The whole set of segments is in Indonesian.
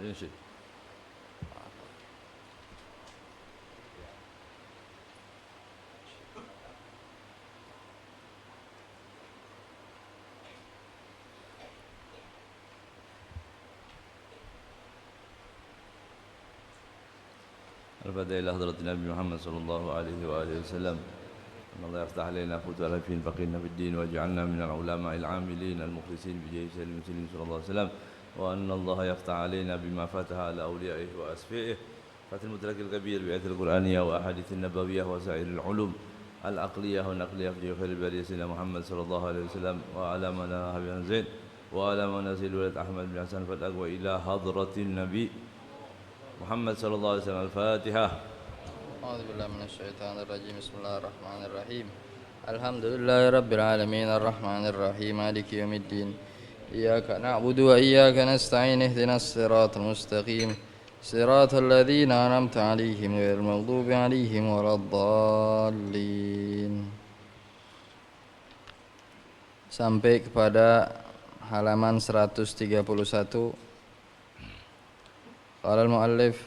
ينشد الفاتحة إلى حضرة النبي محمد صلى الله عليه وآله وسلم. أن الله يفتح علينا فتوح العارفين فقهنا في الدين واجعلنا من العلماء العاملين المخلصين بجاه سيد المرسلين صلى الله عليه وسلم. وأن الله يفتح علينا بما فتح على أوليائه وأسفيائه فتح المدرك الكبير بآيات القرآنية وأحاديث النبوية وسائر العلوم العقلية والنقلية في خير البرية سيدنا محمد صلى الله عليه وسلم وعلى من حبيبنا زين وعلى منازل ولد أحمد بن حسن فتح وإلى حضرة النبي محمد صلى الله عليه وسلم. الفاتحة. أعوذ بالله من الشيطان الرجيم. بسم الله الرحمن الرحيم. الحمد لله رب العالمين الرحمن الرحيم مالك يوم الدين. إياك نعبد وإياك نستعين اهدنا الصراط المستقيم صراط الذين أنعمت عليهم غير المغضوب عليهم ولا الضالين. Sampai kepada halaman 131. Qala al-muallif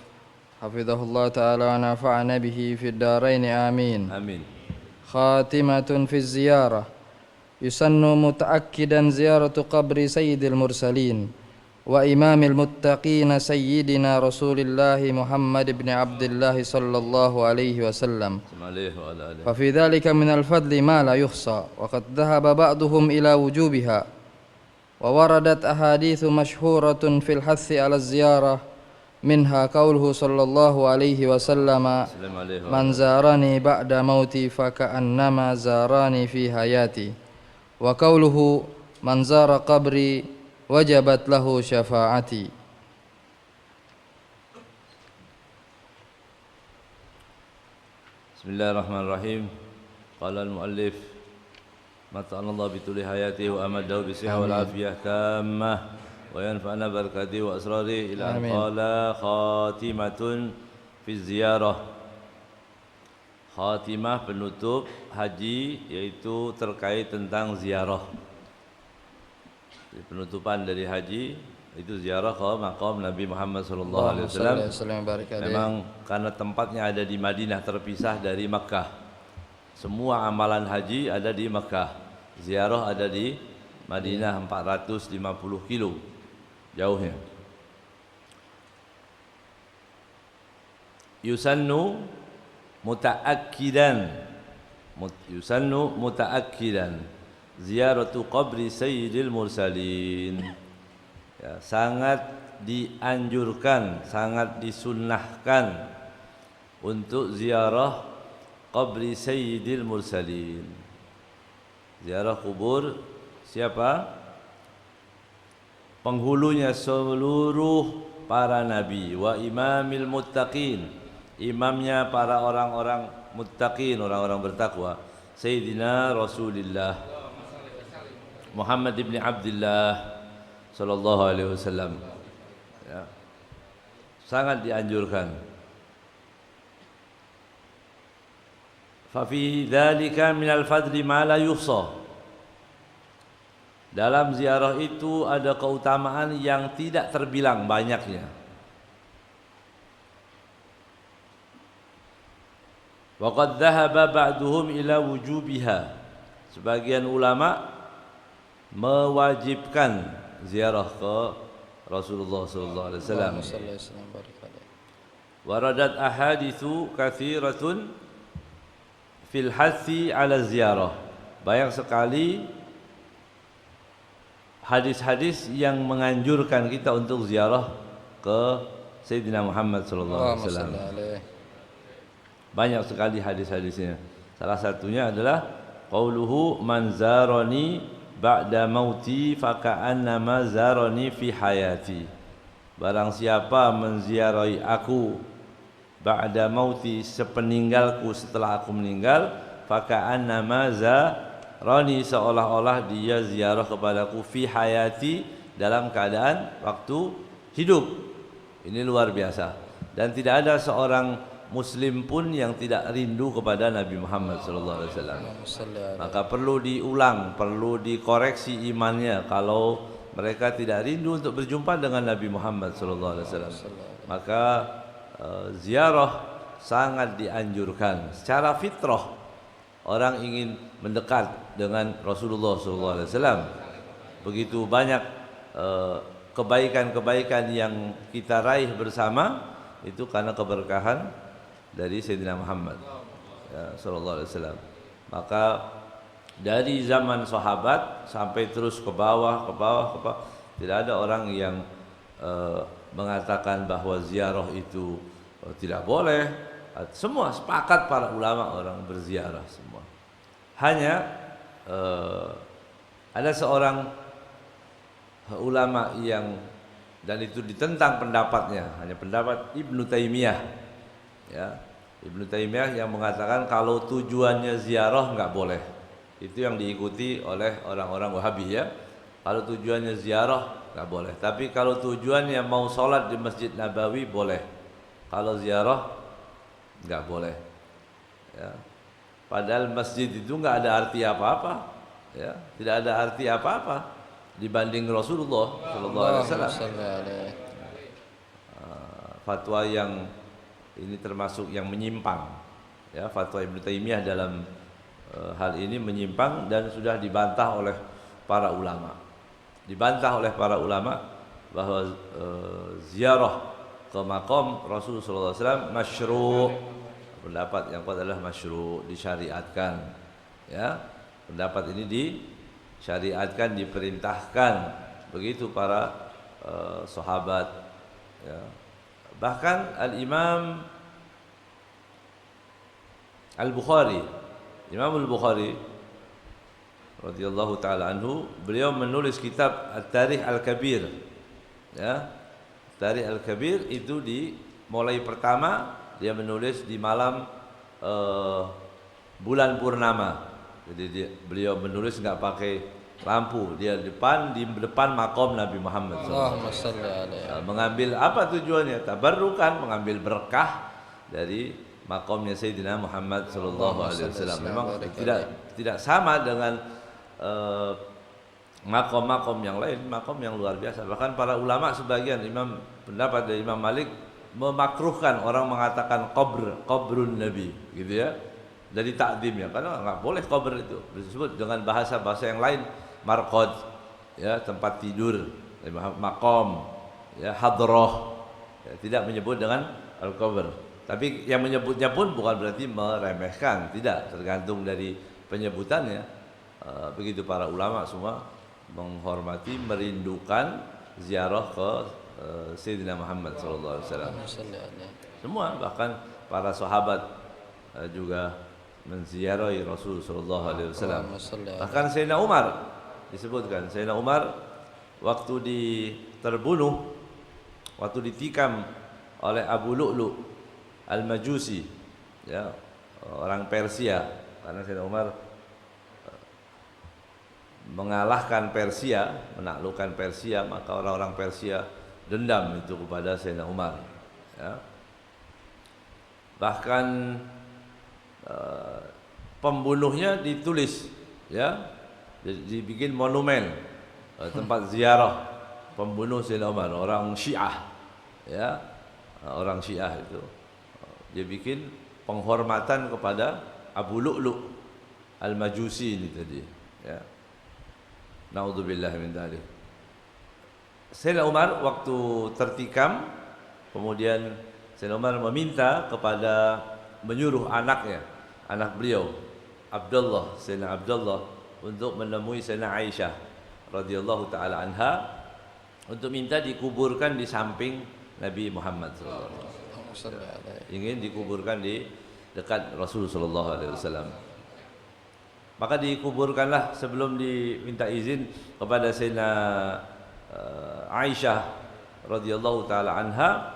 hafizahullah ta'ala wa nafa'ana bihi fid darain amin. Amin. Khatimatun fi ziyarah yusannu mutaakkidan ziyaratu qabri sayyidil mursalin wa imamil muttaqin sayyidina Rasulillah Muhammad ibn Abdullah sallallahu alaihi wasallam. Fa fi dhalika min al-fadli ma la yuhsa wa qad dhahaba ba'duhum ila wujubiha wa waradat ahaditsu mashhuratun fil hathi ala ziyarah منها قوله صلى الله عليه وسلم من زارني بعد موتي فكأنما زارني في حياتي وقوله من زار قبري وجبت له شفاعتي. بسم الله الرحمن الرحيم. قال المؤلف متعنا الله بطول حياته وأمده بالصحة والعافية تامة وينفعنا بركاته وأسراره إلى أن قال خاتمة في الزيارة. Khatimah penutup haji yaitu terkait tentang ziarah. Penutupan dari haji itu ziarah ke makam Nabi Muhammad sallallahu alaihi wasallam. Memang karena tempatnya ada di Madinah terpisah dari Makkah. Semua amalan haji ada di Makkah. Ziarah ada di Madinah 450 kilo. Jauhnya. Yusannu mutaakkidan ziyaratu qabri sayyidil mursalin. Ya, sangat dianjurkan, sangat disunnahkan untuk ziarah qabri sayyidil mursalin. Ziarah kubur siapa? Penghulunya seluruh para nabi wa imamil muttaqin, imamnya para orang-orang muttaqin, orang-orang bertakwa, Sayyidina Rasulullah Muhammad ibn Abdullah sallallahu alaihi wasallam. Ya. Sangat dianjurkan. Fa fi dzalika minal fadli ma la yuhsa. Dalam ziarah itu ada keutamaan yang tidak terbilang banyaknya. Wa qad dhahaba ba'duhum ila wujubiha. Sebagian ulama mewajibkan ziarah ke Rasulullah sallallahu alaihi wasallam. Waradat ahaditsu katsiratun fil hathi ala ziarah. Banyak sekali hadis-hadis yang menganjurkan kita untuk ziarah ke Sayyidina Muhammad sallallahu alaihi wasallam. Banyak sekali hadis-hadisnya. Salah satunya adalah qauluhu man zarani ba'da mauti faka'annama zarani fi hayati. Barang siapa menziarahi aku ba'da mauti, sepeninggalku, setelah aku meninggal, faka'annama Rani, seolah-olah dia ziarah kepadaku fi hayati, dalam keadaan waktu hidup. Ini luar biasa. Dan tidak ada seorang muslim pun yang tidak rindu kepada Nabi Muhammad sallallahu alaihi wasallam. Maka perlu diulang, perlu dikoreksi imannya. Kalau mereka tidak rindu untuk berjumpa dengan Nabi Muhammad sallallahu alaihi wasallam. Maka ziarah sangat dianjurkan. Secara fitrah orang ingin mendekat dengan Rasulullah sallallahu alaihi wasallam. Begitu banyak kebaikan-kebaikan yang kita raih bersama itu karena keberkahan dari Sayyidina Muhammad ya, sallallahu alaihi wasallam. Maka dari zaman sahabat sampai terus ke bawah, tidak ada orang yang mengatakan bahwa ziarah itu tidak boleh. Semua sepakat para ulama orang berziarah semua. Hanya ada seorang ulama yang dan itu ditentang pendapatnya, hanya pendapat Ibnu Taimiyah. Ya, Ibnu Taimiyah yang mengatakan kalau tujuannya ziarah enggak boleh. Itu yang diikuti oleh orang-orang Wahabi ya. Kalau tujuannya ziarah enggak boleh. Tapi kalau tujuannya mau sholat di Masjid Nabawi boleh. Kalau ziarah enggak boleh. Ya. Padahal masjid itu enggak ada arti apa-apa. Ya, tidak ada arti apa-apa dibanding Rasulullah sallallahu alaihi wasallam. Fatwa yang ini termasuk yang menyimpang. Ya, fatwa Ibnu Taimiyah dalam hal ini menyimpang dan sudah dibantah oleh para ulama. Dibantah oleh para ulama bahwa ziarah ke makam Rasul sallallahu alaihi wasallam masyru'. Pendapat yang kuat adalah masyru', disyariatkan. Ya, pendapat ini disyariatkan, diperintahkan. Begitu para sahabat. Ya. Bahkan Al-Imam Al-Bukhari, Imam Al-Bukhari radhiyallahu taala anhu, beliau menulis kitab At-Tarikh Al-Kabir. Ya. Tarikh Al-Kabir itu mulai pertama dia menulis di malam bulan purnama. Jadi beliau menulis enggak pakai lampu, dia di depan makom Nabi Muhammad SAW. Mengambil apa tujuannya? Tabarrukan, mengambil berkah dari makomnya Sayyidina Muhammad sallallahu alaihi wasallam. Memang tidak sama dengan makom-makom yang lain, makom yang luar biasa. Bahkan para ulama sebagian pendapat dari Imam Malik memakruhkan orang mengatakan qabrun Nabi, gitu ya. Dari takdimnya, karena enggak boleh qabr itu disebut dengan bahasa-bahasa yang lain, marqad, ya, tempat tidur, maqam, ya, hadrah, ya, tidak menyebut dengan al-qabr. Tapi yang menyebutnya pun bukan berarti meremehkan, tidak, tergantung dari penyebutannya. Begitu para ulama semua menghormati, merindukan ziarah ke Sayyidina Muhammad sallallahu alaihi wasallam. Semua, bahkan para sahabat juga menziarahi Rasul sallallahu alaihi wasallam. Bahkan Sayyidina Umar disebutkan, Sayyidina Umar waktu terbunuh, waktu ditikam oleh Abu Lu'lu' Al-Majusi, ya, orang Persia, karena Sayyidina Umar mengalahkan Persia, menaklukkan Persia, maka orang-orang Persia dendam itu kepada Sayyidina Umar, ya. Bahkan pembunuhnya ditulis, ya, dibikin monumen, tempat ziarah pembunuh Sayyidina Umar, orang Syiah, ya, orang Syiah itu dia bikin penghormatan kepada Abu Lu'lu' Al-Majusi ini tadi, ya. Naudzubillah min dzalik. Sayyidina Umar waktu tertikam, kemudian Sayyidina Umar meminta menyuruh anak beliau Abdullah, Sayyidina Abdullah, untuk menemui Sayyidina Aisyah radhiyallahu taala anha untuk minta dikuburkan di samping Nabi Muhammad sallallahu alaihi wasallam. Ingin dikuburkan di dekat Rasul sallallahu alaihi wasallam. Maka dikuburkanlah sebelum diminta izin kepada Sayyidina Aisyah radhiyallahu taala anha.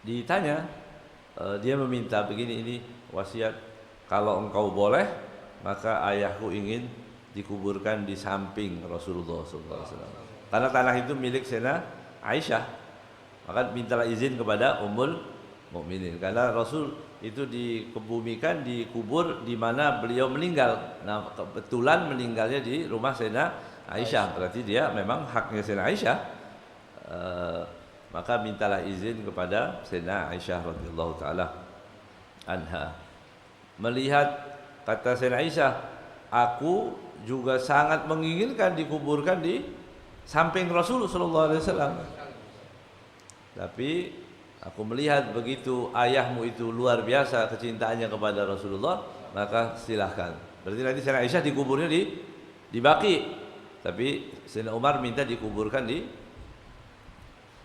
Ditanya, dia meminta begini, ini wasiat, kalau engkau boleh maka ayahku ingin dikuburkan di samping Rasulullah SAW. Karena tanah itu milik Sayyidina Aisyah, maka mintalah izin kepada Ummul Mukminin. Karena Rasul itu dikebumikan, dikubur di mana beliau meninggal. Nah, kebetulan meninggalnya di rumah Sayyidina Aisyah. Berarti dia memang haknya Sayyidina Aisyah. Maka mintalah izin kepada Sayyidina Aisyah radhiyallahu taala anha. Melihat kata Sayyidina Aisyah, aku juga sangat menginginkan dikuburkan di samping Rasul sallallahu alaihi wasallam. Tapi aku melihat begitu ayahmu itu luar biasa kecintaannya kepada Rasulullah, maka silahkan. Berarti nanti Sayyidina Aisyah dikuburnya di Baqi. Tapi Sayyidina Umar minta dikuburkan di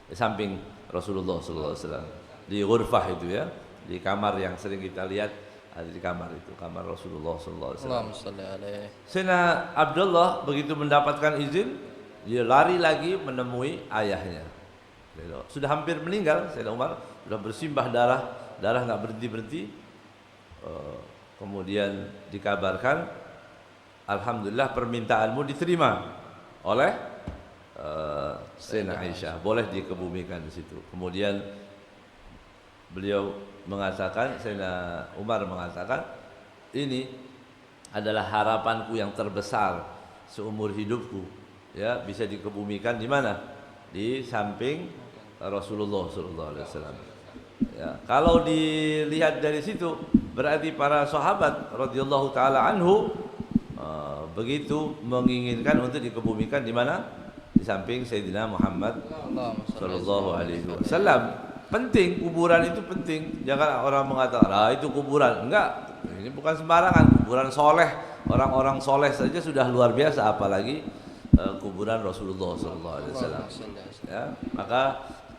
samping Rasulullah sallallahu alaihi wasallam. Di ghurfah itu ya, di kamar yang sering kita lihat ada di kamar itu, kamar Rasulullah sallallahu alaihi wasallam. Sayyidina Abdullah begitu mendapatkan izin, dia lari lagi menemui ayahnya. Sudah hampir meninggal Sayyidina Umar, sudah bersimbah darah enggak berhenti-berhenti. Kemudian dikabarkan, alhamdulillah permintaanmu diterima oleh Sayyidina Aisyah, boleh dikebumikan di situ. Kemudian beliau mengatakan, Sayyidina Umar mengatakan, ini adalah harapanku yang terbesar seumur hidupku, ya, bisa dikebumikan di mana? Di samping Rasulullah sallallahu alaihi wasallam. Ya, kalau dilihat dari situ berarti para sahabat radhiyallahu taala anhu begitu menginginkan untuk dikebumikan di mana? Di samping Sayyidina Muhammad sallallahu alaihi wasallam. Penting, kuburan itu penting. Jangan orang mengatakan, "Ah, itu kuburan." Enggak, ini bukan sembarangan. Kuburan soleh, orang-orang soleh saja sudah luar biasa, apalagi kuburan Rasulullah sallallahu alaihi wasallam. Ya, maka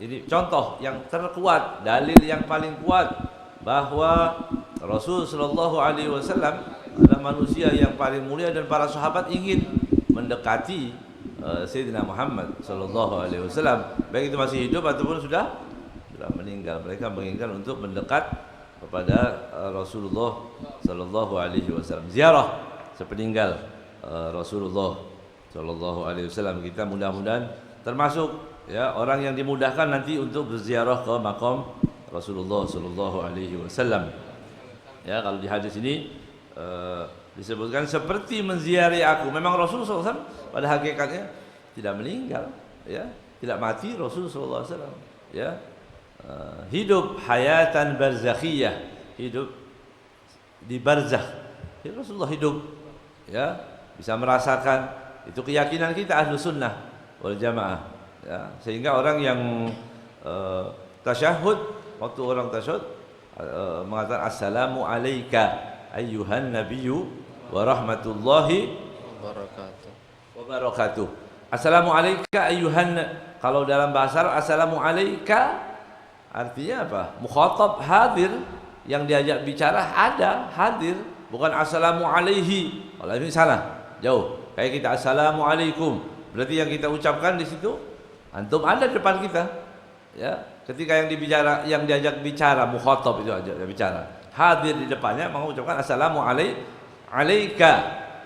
ini contoh yang terkuat, dalil yang paling kuat bahwa Rasul sallallahu alaihi wasallam adalah manusia yang paling mulia dan para sahabat ingin mendekati Sayyidina Muhammad sallallahu alaihi wasallam, baik itu masih hidup ataupun sudah meninggal. Mereka menginginkan untuk mendekat kepada Rasulullah sallallahu alaihi wasallam. Ziarah sepeninggal Rasulullah sallallahu alaihi wasallam. Kita mudah-mudahan termasuk ya orang yang dimudahkan nanti untuk berziarah ke makam Rasulullah sallallahu alaihi wasallam. Ya, kalau di hadis ini disebutkan seperti menziarahi aku. Memang Rasulullah SAW pada hakikatnya tidak meninggal, ya, tidak mati Rasulullah SAW, ya, hidup hayatan barzakhiyah, hidup di barzakh. Ya, Rasulullah hidup, ya, bisa merasakan. Itu keyakinan kita ahlu sunnah wal jamaah, ya, sehingga orang yang tasyahud, waktu orang tasyahud mengatakan assalamu alayka ayyuhan nabiyyu wa rahmatullahi wa barakatuh. Assalamu alayka ayyuhan, kalau dalam bahasa Arab assalamu alayka artinya apa? Mukhatab hadir, yang diajak bicara ada, hadir, bukan assalamu alaihi. Kalau ini salah, jauh. Kayak kita assalamu alaikum, berarti yang kita ucapkan di situ antum ada depan kita. Ya, ketika yang diajak bicara mukhatab itu aja bicara, hadir di depannya, maka ucapkan assalamu alayka,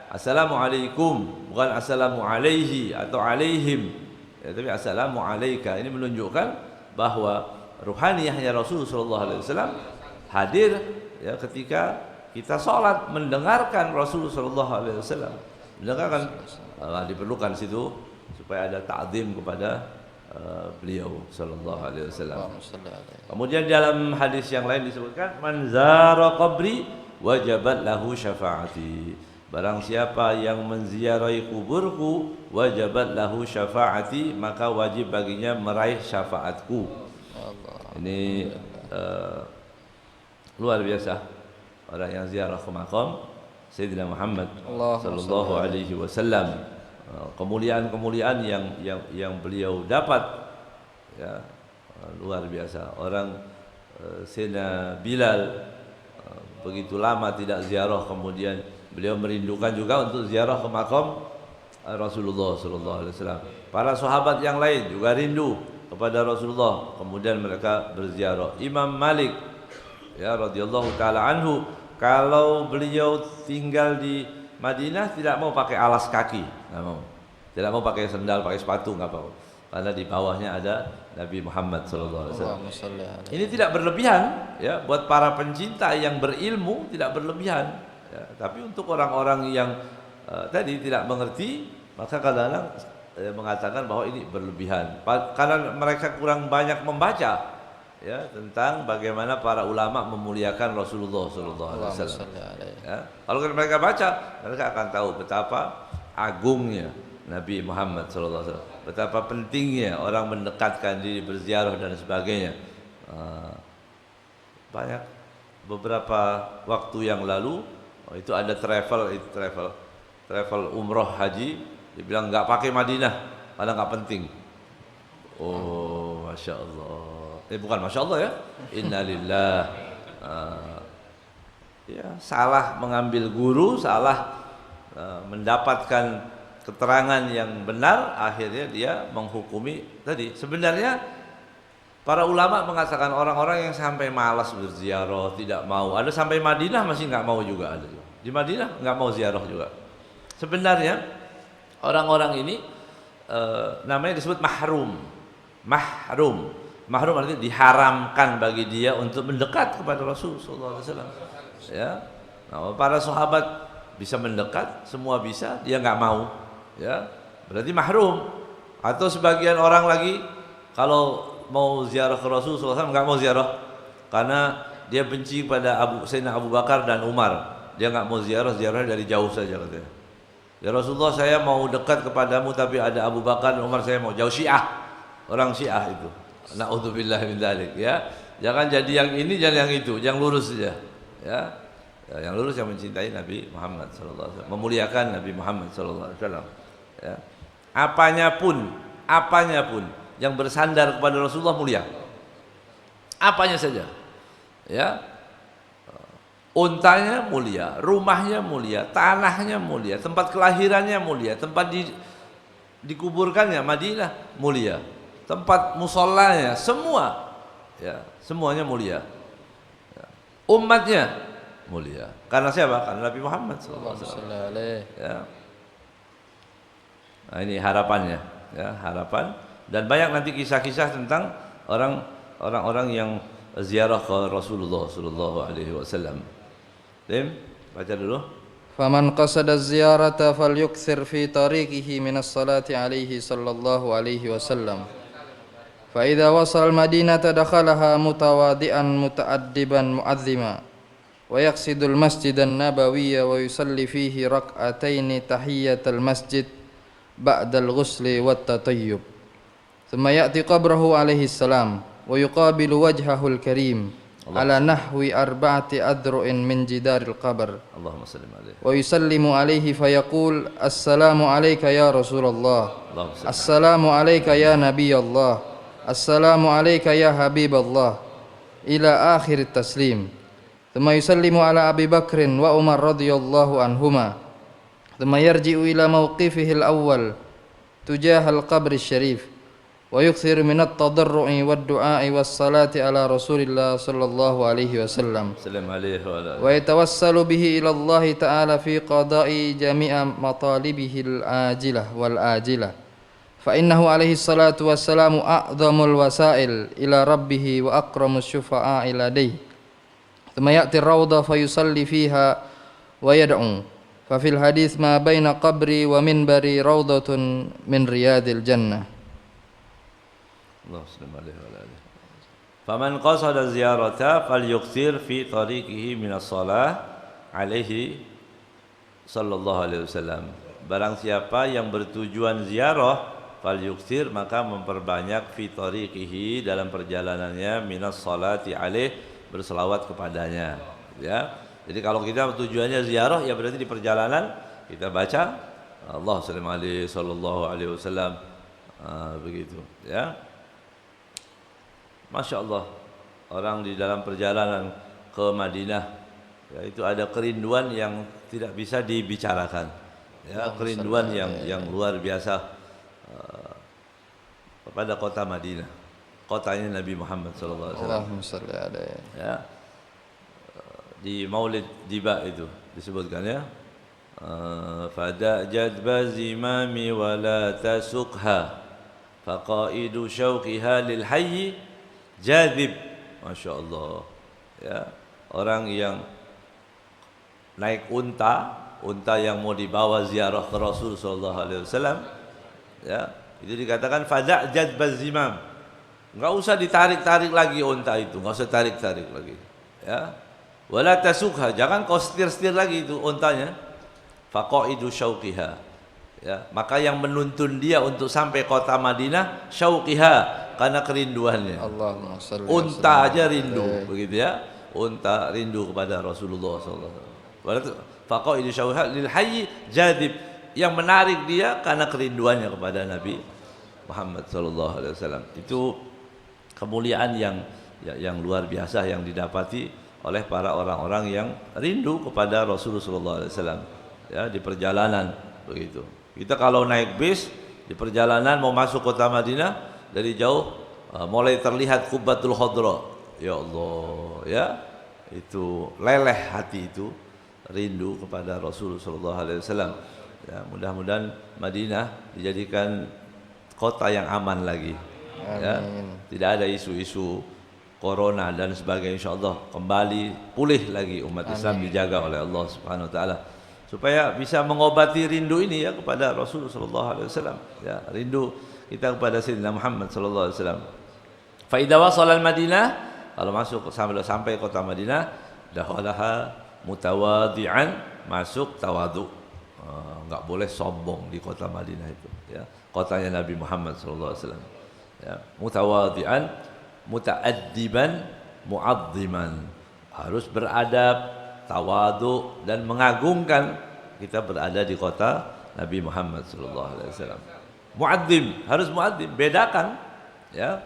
assalamu alaikum, bukan assalamu alaihi atau alaihim, ya, tapi assalamu alayka. Ini menunjukkan bahwa ruhaniyahnya Rasulullah sallallahu alaihi wasallam hadir, ya, ketika kita sholat mendengarkan Rasulullah sallallahu alaihi wasallam. Mendengarkan, diperlukan situ supaya ada ta'zim kepada beliau sallallahu alaihi wasallam. Kemudian dalam hadis yang lain disebutkan man zara qabri wajabat lahu syafaati. Barang siapa yang menziarahi kuburku, wajabat lahu syafaati, maka wajib baginya meraih syafaatku. Ini luar biasa orang yang ziarah ke makam Sayyidina Muhammad sallallahu alaihi wasallam. Kemuliaan-kemuliaan yang beliau dapat, ya, luar biasa. Orang Sayyidina Bilal begitu lama tidak ziarah, kemudian beliau merindukan juga untuk ziarah ke makam Rasulullah sallallahu alaihi wasallam. Para sahabat yang lain juga rindu kepada Rasulullah, kemudian mereka berziarah. Imam Malik, ya, radhiyallahu taala anhu, kalau beliau tinggal di Madinah tidak mau pakai alas kaki, nggak mau. Tidak mau pakai sendal, pakai sepatu, nggak mau. Karena di bawahnya ada Nabi Muhammad SAW. Ini tidak berlebihan, ya, buat para pencinta yang berilmu tidak berlebihan. Ya, tapi untuk orang-orang yang tadi tidak mengerti, Maka kadang-kadang mengatakan bahwa ini berlebihan karena mereka kurang banyak membaca ya tentang bagaimana para ulama memuliakan Rasulullah sallallahu alaihi wasallam. Ya, kalau mereka baca, mereka akan tahu betapa agungnya Nabi Muhammad sallallahu alaihi wasallam, betapa pentingnya orang mendekatkan diri, berziarah dan sebagainya. Banyak beberapa waktu yang lalu itu ada travel umroh haji, dibilang nggak pakai Madinah karena nggak penting. Oh, masya Allah. Bukan masya Allah ya. Innalillah. Ya salah mengambil guru, salah mendapatkan keterangan yang benar, akhirnya dia menghukumi tadi. Sebenarnya para ulama mengatakan orang-orang yang sampai malas berziarah, tidak mau, ada sampai Madinah masih nggak mau juga ada. Di Madinah nggak mau ziarah juga. Sebenarnya orang-orang ini namanya disebut mahrum. Mahrum artinya diharamkan bagi dia untuk mendekat kepada Rasul sallallahu alaihi wasallam. Ya. Nah, para sahabat bisa mendekat, semua bisa, dia nggak mau. Ya. Berarti mahrum. Atau sebagian orang lagi kalau mau ziarah ke Rasul sallallahu alaihi wasallam nggak mau ziarah karena dia benci pada Sayyidina Abu Bakar dan Umar. Dia nggak mau ziarah dari jauh saja katanya. Ya Rasulullah, saya mau dekat kepadamu tapi ada Abu Bakar dan Umar, saya mau jauh. Syiah. Orang Syiah itu. Na'udzubillah min dzalik ya. Jangan jadi yang ini, jangan yang itu, yang lurus saja. Ya. Yang lurus yang mencintai Nabi Muhammad sallallahu alaihi wasallam, memuliakan Nabi Muhammad sallallahu alaihi wasallam. Ya. Apanya pun yang bersandar kepada Rasulullah mulia. Apanya saja. Ya. Untanya mulia, rumahnya mulia, tanahnya mulia, tempat kelahirannya mulia, tempat dikuburkannya Madinah mulia, tempat musallanya semua, ya semuanya mulia. Ya. Umatnya mulia. Karena siapa? Karena Nabi Muhammad SAW. Ya. Nah, ini harapannya, ya harapan. Dan banyak nanti kisah-kisah tentang orang-orang yang ziarah ke Rasulullah Sallallahu Alaihi Wasallam. Baca dulu. Faman qasada ziyarata falyukthir fi tariqihi minas salati alaihi sallallahu alaihi wasallam. Fa idza wasal madinata dakhalaha mutawadi'an muta'addiban mu'azzima wa yaqsidul masjidan nabawiyya wa yusalli fihi rak'ataini tahiyyatal masjid ba'dal ghusli wat tatayyub. Thumma ya'ti qabrahu alaihi salam wa yuqabilu wajhahul karim ala nahwi arba'ati adru'in min jidaril qabr. Allahumma sallim alaihi. Wa yusallimu alaihi fayaqul assalamu alayka ya Rasulullah, assalamu alayka ya Nabiyallah, assalamu alayka ya Habiballah, ila akhir taslim. Thumma yusallimu ala Abi Bakrin wa Umar radhiyallahu anhuma. Thumma yarji'u ila mawqifihi al-awwal tujah al-qabr al-sharif. ويكثر من التضرع والدعاء والصلاة على رسول الله صلى الله عليه وسلم ويتوسل به إلى الله تعالى في قضاء جميع مطالبه العاجلة والآجلة فإنه عليه الصلاة والسلام أعظم الوسائل إلى ربه وأكرم الشفعاء لديه. ثم يأتي الروضة فيصلي فيها ويدعو ففي الحديث ما بين قبري ومنبري روضة من رياض الجنة. Faman qasada ziyarata falyukthir fi tariqihi minas shalah alaihi sallallahu alaihi wasallam. Barang siapa yang bertujuan ziarah falyukthir, maka memperbanyak fi tariqihi, dalam perjalanannya, minas salati alaih, berselawat kepadanya. Ya. Jadi kalau kita tujuannya ziarah, ya berarti di perjalanan kita baca Allahumma sallallahu alaihi wasallam, begitu ya. Masya Allah, orang di dalam perjalanan ke Madinah, ya, itu ada kerinduan yang tidak bisa dibicarakan, ya, kerinduan yang luar biasa kepada kota Madinah, kotanya Nabi Muhammad SAW. Ya, di Maulid Diba itu disebutkan ya, fada jadba zimami wala tasukha faqaidu syauqiha lil hayy jadib. Masya Allah ya, orang yang naik unta unta yang mau dibawa ziarah ke Rasul sallallahu alaihi wasallam, ya, itu dikatakan fada'jad bazimam. Enggak usah ditarik-tarik lagi unta itu, enggak usah tarik-tarik lagi. Ya. Wala tasukha, jangan kau setir-setir lagi itu untanya. Faqaidu syauqiha. Ya, maka yang menuntun dia untuk sampai kota Madinah syauqiha, karena kerinduannya. Allahumma shalli Unta aja rindu, begitu ya. Unta rindu kepada Rasulullah sallallahu alaihi wasallam. Faqaidu syauqiha lil hayy jadib, yang menarik dia karena kerinduannya kepada Nabi Muhammad sallallahu alaihi wasallam. Itu kemuliaan yang luar biasa yang didapati oleh para orang-orang yang rindu kepada Rasulullah sallallahu alaihi wasallam, ya, di perjalanan begitu. Kita kalau naik bis di perjalanan mau masuk kota Madinah, dari jauh mulai terlihat Qubbatul Khadra. Ya Allah, ya, itu leleh hati itu rindu kepada Rasulullah sallallahu alaihi wasallam. Ya, mudah-mudahan Madinah dijadikan kota yang aman lagi. Ya, tidak ada isu-isu corona dan sebagainya, insyaallah kembali pulih lagi umat Islam dijaga oleh Allah Subhanahu wa taala supaya bisa mengobati rindu ini ya kepada Rasulullah sallallahu alaihi wasallam, ya, rindu kita kepada Sayyidina Muhammad sallallahu alaihi wasallam. Fa idza wasala al-Madinah, kalau masuk sampai kota Madinah, dakhalaha mutawadhi'an, masuk tawadhu. Enggak boleh sombong di kota Madinah itu, ya. Kotanya Nabi Muhammad sallallahu alaihi wasallam. Ya, mutawadhi'an, mutaaddiban, mu'azziman. Harus beradab, tawadhu dan mengagungkan. Kita berada di kota Nabi Muhammad sallallahu alaihi wasallam. Mu'azzim, harus mu'azzim, bedakan, ya.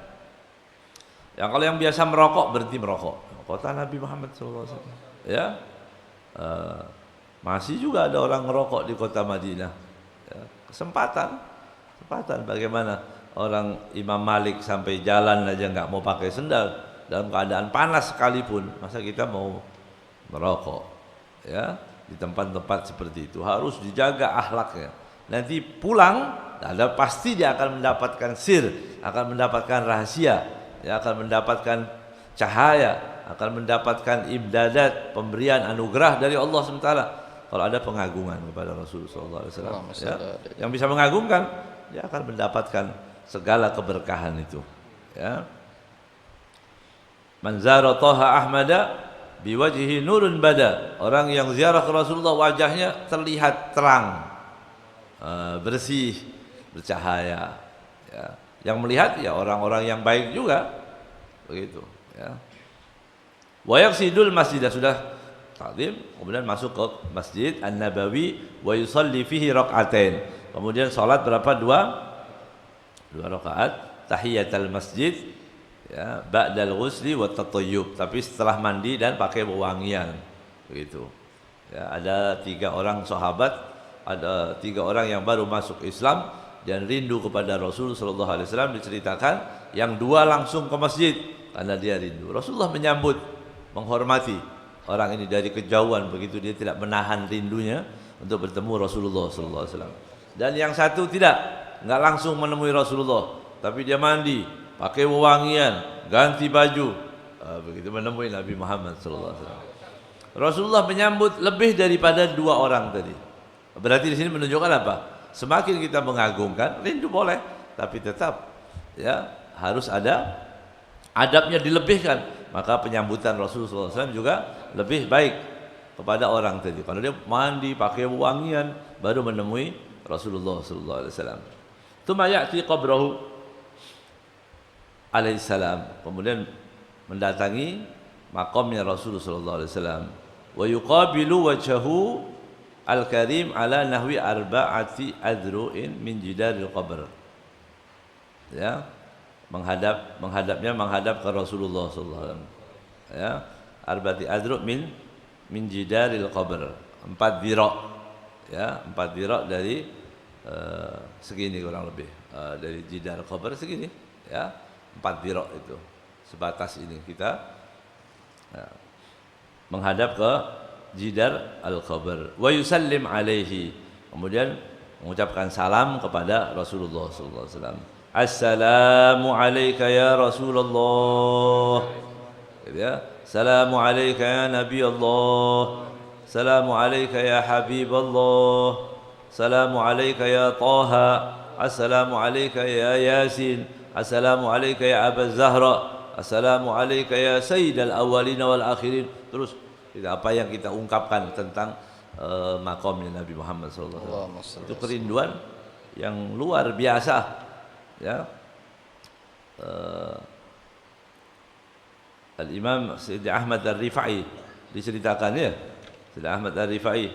Yang kalau yang biasa merokok berhenti merokok. Kota Nabi Muhammad sallallahu alaihi wasallam, ya. Masih juga ada orang ngerokok di kota Madinah. Ya, kesempatan bagaimana orang Imam Malik sampai jalan aja nggak mau pakai sendal dalam keadaan panas sekalipun, masa kita mau merokok, ya, di tempat-tempat seperti itu. Harus dijaga akhlaknya. Nanti pulang, ada pasti dia akan mendapatkan sir, akan mendapatkan rahasia, ya, akan mendapatkan cahaya, akan mendapatkan imdadat, pemberian anugerah dari Allah SWT. Kalau ada pengagungan kepada Rasulullah SAW, ya, yang bisa mengagungkan, dia akan mendapatkan segala keberkahan itu, ya. Man zara Taha Ahmada biwajhihi nurun bada. Orang yang ziarah ke Rasulullah wajahnya terlihat terang, bersih, bercahaya, ya. Yang melihat ya orang-orang yang baik juga, begitu, ya. Wa yaqsidul masjidah, sudah takdim, kemudian masuk ke Masjid An-Nabawi wa yusalli fihi rak'atain. Kemudian salat berapa? Dua rakaat tahiyatul masjid, ya, ba'dal ghusli wa tatayyub, tapi setelah mandi dan pakai wewangian, begitu. Ya, ada 3 orang sahabat, ada 3 orang yang baru masuk Islam dan rindu kepada Rasul sallallahu alaihi wasallam, diceritakan yang 2 langsung ke masjid karena dia rindu. Rasulullah menyambut, menghormati orang ini dari kejauhan, begitu dia tidak menahan rindunya untuk bertemu Rasulullah sallallahu alaihi wasallam. Dan yang satu enggak langsung menemui Rasulullah, tapi dia mandi, pakai wewangian, ganti baju, begitu menemui Nabi Muhammad sallallahu alaihi wasallam. Rasulullah menyambut lebih daripada 2 orang tadi. Berarti di sini menunjukkan apa? Semakin kita mengagungkan, rindu boleh, tapi tetap, ya, harus ada adabnya, dilebihkan. Maka penyambutan Rasulullah SAW juga lebih baik kepada orang tadi. Kalau dia mandi, pakai wangian, baru menemui Rasulullah SAW. Tsumma ya'ti qabrahu alaihi salam. Kemudian mendatangi makamnya Rasulullah SAW. Wa yuqabilu wajhahu al-karim ala nahwi arba'ati adru'in min jidaril qabr. Ya, menghadap ke Rasulullah sallallahu alaihi wasallam, ya, arba'ati adru' min jidaril qabr, 4 dhira', ya, 4 dhira' dari segini kurang lebih, dari jidar qabr segini, ya, 4 dhira' itu sebatas ini kita, ya, menghadap ke jidar al-qabr. Wa yusallim alaihi, kemudian mengucapkan salam kepada Rasulullah sallallahu alaihi wasallam. Assalamu alayka ya Rasulullah, ya, Assalamu alayka ya Nabi Allah, Salamu alayka ya Habiballah. Salamu alayka ya Taha. Assalamu alayka ya Yasin. Assalamu alayka ya Aba Zahra. Assalamu alayka ya Sayyidal Awwalin wal Akhirin. Terus apa yang kita ungkapkan tentang makamnya Nabi Muhammad SAW. Itu kerinduan yang luar biasa, ya. Al-Imam Sayyidi Ahmad Ar-Rifai diceritakan, ya, Sayyidi Ahmad Ar-Rifai,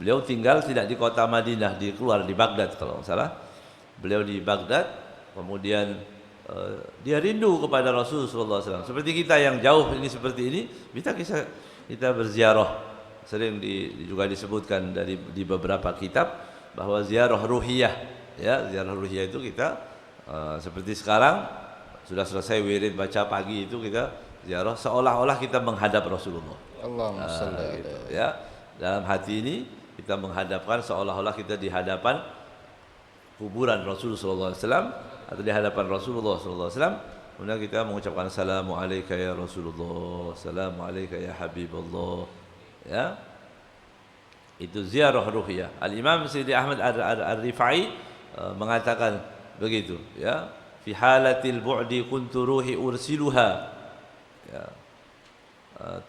beliau tinggal tidak di kota Madinah, keluar di Baghdad kalau tidak salah. Beliau di Baghdad, kemudian dia rindu kepada Rasulullah SAW. Seperti kita yang jauh ini seperti ini, kita berziarah. Sering juga disebutkan di beberapa kitab bahwa ziarah ruhiyah, ya, ziarah ruhiyah itu kita seperti sekarang sudah selesai wirid baca pagi itu kita ziarah seolah-olah kita menghadap Rasulullah. Allahumma shalli gitu, ya. Dalam hati ini kita menghadapkan seolah-olah kita di hadapan kuburan Rasulullah SAW atau di hadapan Rasulullah SAW. Kemudian kita mengucapkan Assalamu alayka ya Rasulullah, Assalamu alayka ya Habiballah, ya. Itu ziarah ruhiyah. Al-Imam Sayyidi Ahmad Ar-Rifai mengatakan begitu, ya. Fi halatil bu'di kuntu ruhi ursiluha, ya,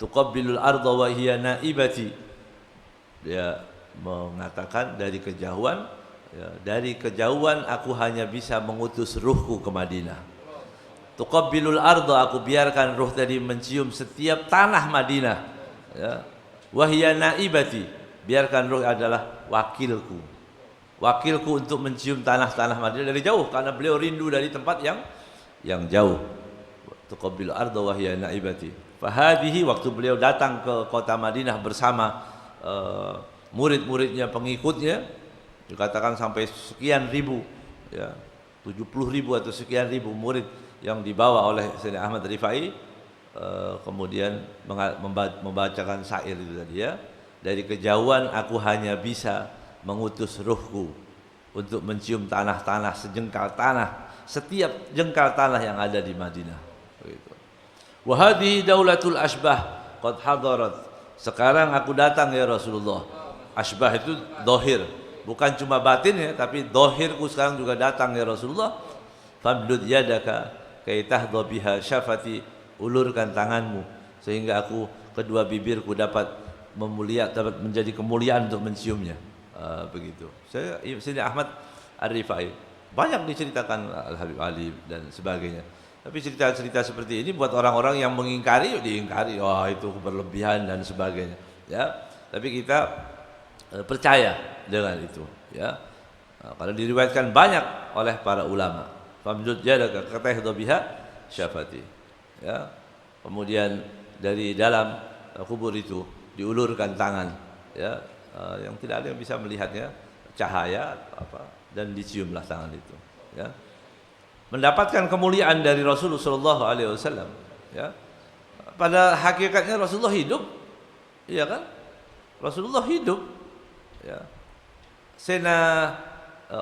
tuqabbilul arda wa hiya naibati. Dia mengatakan dari kejauhan, ya, dari kejauhan aku hanya bisa mengutus ruhku ke Madinah. Tuqabbilul arda, aku biarkan ruh tadi mencium setiap tanah Madinah, ya. Wa hiya naibati, biarkan ruh adalah wakilku untuk mencium tanah-tanah Madinah dari jauh, karena beliau rindu dari tempat yang jauh. Tuqabbilul arda wa hiya naibati. Fahadihi, waktu beliau datang ke kota Madinah bersama murid-muridnya, pengikutnya, dikatakan sampai sekian ribu, ya, 70.000 atau sekian ribu murid yang dibawa oleh Sayyidina Ahmad Rifai. Kemudian membacakan syair itu tadi, ya. Dari kejauhan aku hanya bisa mengutus ruhku untuk mencium tanah-tanah, sejengkal tanah, setiap jengkal tanah yang ada di Madinah. Begitu. Wa hadhihi daulatul asbah qad hadarat. Sekarang aku datang ya Rasulullah. Asbah itu dohir, bukan cuma batin, ya, tapi dohirku sekarang juga datang ya Rasulullah. Famdud yadaka kay tahdha biha syafati, ulurkan tanganmu sehingga aku, kedua bibirku dapat menjadi kemuliaan untuk menciumnya. Begitu. Sayyidina Ahmad Ar-Rifai banyak diceritakan Al-Habib Ali dan sebagainya. Tapi cerita-cerita seperti ini buat orang-orang yang mengingkari, diingkari, wah itu berlebihan dan sebagainya, ya. Tapi kita percaya dengan itu, ya. Kalau diriwayatkan banyak oleh para ulama. Famdud yadaka katahdha biha syafati, ya. Kemudian dari dalam kubur itu diulurkan tangan, ya, yang tidak ada yang bisa melihatnya, cahaya apa, dan diciumlah tangan itu, ya. Mendapatkan kemuliaan dari Rasulullah SAW, ya. Pada hakikatnya Rasulullah hidup, iya kan? Rasulullah hidup, ya.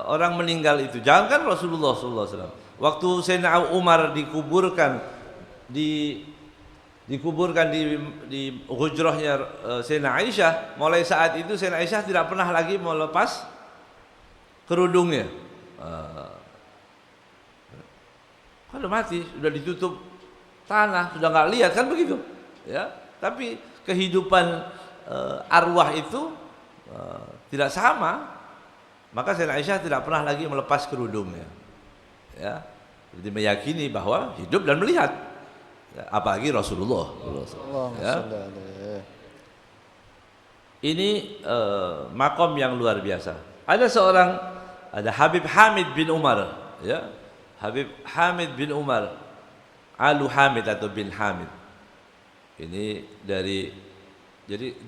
Orang meninggal itu, jangankan Rasulullah SAW. Waktu Sayyidina Umar dikuburkan di hujrahnya Sayyidina Aisyah, mulai saat itu Sayyidina Aisyah tidak pernah lagi melepas kerudungnya. Kalau mati sudah ditutup tanah, sudah nggak lihat, kan begitu, ya. Tapi kehidupan arwah itu tidak sama, maka Sayyidina Aisyah tidak pernah lagi melepas kerudungnya, ya. Jadi meyakini bahwa hidup dan melihat, ya, apalagi Rasulullah, ya. Ini makom yang luar biasa. Ada Habib Hamid bin Umar, ya. Habib Hamid bin Umar, Alu Hamid atau bin Hamid. Ini jadi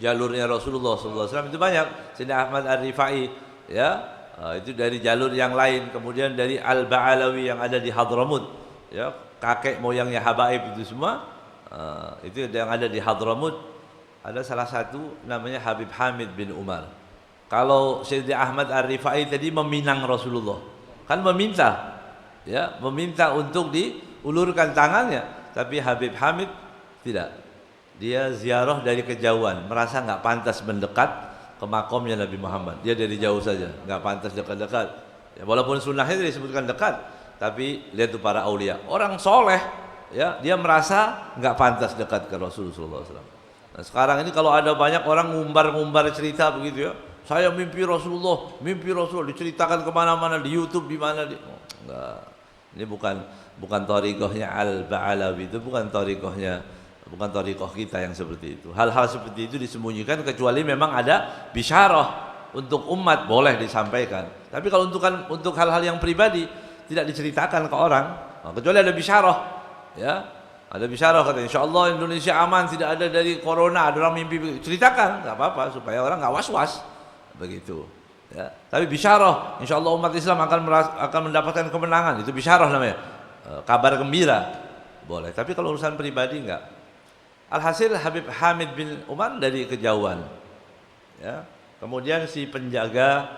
jalurnya Rasulullah SAW itu banyak. Sayyidina Ahmad Ar-Rifai, ya, itu dari jalur yang lain. Kemudian dari Al-Ba'alawi yang ada di Hadramut, ya, kakek moyangnya Habaib itu semua, itu yang ada di Hadramut. Ada salah satu namanya Habib Hamid bin Umar. Kalau Sayyidina Ahmad Ar-Rifai tadi meminang Rasulullah, kan meminta, ya, meminta untuk diulurkan tangannya. Tapi Habib Hamid tidak, dia ziarah dari kejauhan, merasa nggak pantas mendekat ke makomnya Nabi Muhammad. Dia dari jauh saja, nggak pantas dekat-dekat. Ya, walaupun sunnahnya disebutkan dekat, tapi lihat tuh para aulia, orang soleh, ya dia merasa nggak pantas dekat ke Rasulullah SAW. Nah sekarang ini kalau ada banyak orang ngumbar cerita begitu ya, saya mimpi Rasulullah, diceritakan kemana-mana di YouTube, di mana di, oh, enggak. Ini bukan thariqahnya Al-Ba'alawi, itu bukan thariqah kita yang seperti itu. Hal-hal seperti itu disembunyikan kecuali memang ada bisyarah untuk umat boleh disampaikan. Tapi kalau untuk hal-hal yang pribadi tidak diceritakan ke orang, kecuali ada bisyarah, ya. Ada bisyarah kata insyaallah Indonesia aman, tidak ada dari corona, ada orang mimpi, ceritakan, enggak apa-apa supaya orang enggak was-was. Begitu. Ya. Tapi bisyarah, insyaallah umat Islam akan mendapatkan kemenangan, itu bisyarah namanya. Kabar gembira. Boleh. Tapi kalau urusan pribadi enggak. Alhasil Habib Hamid bin Umar dari kejauhan. Ya. Kemudian si penjaga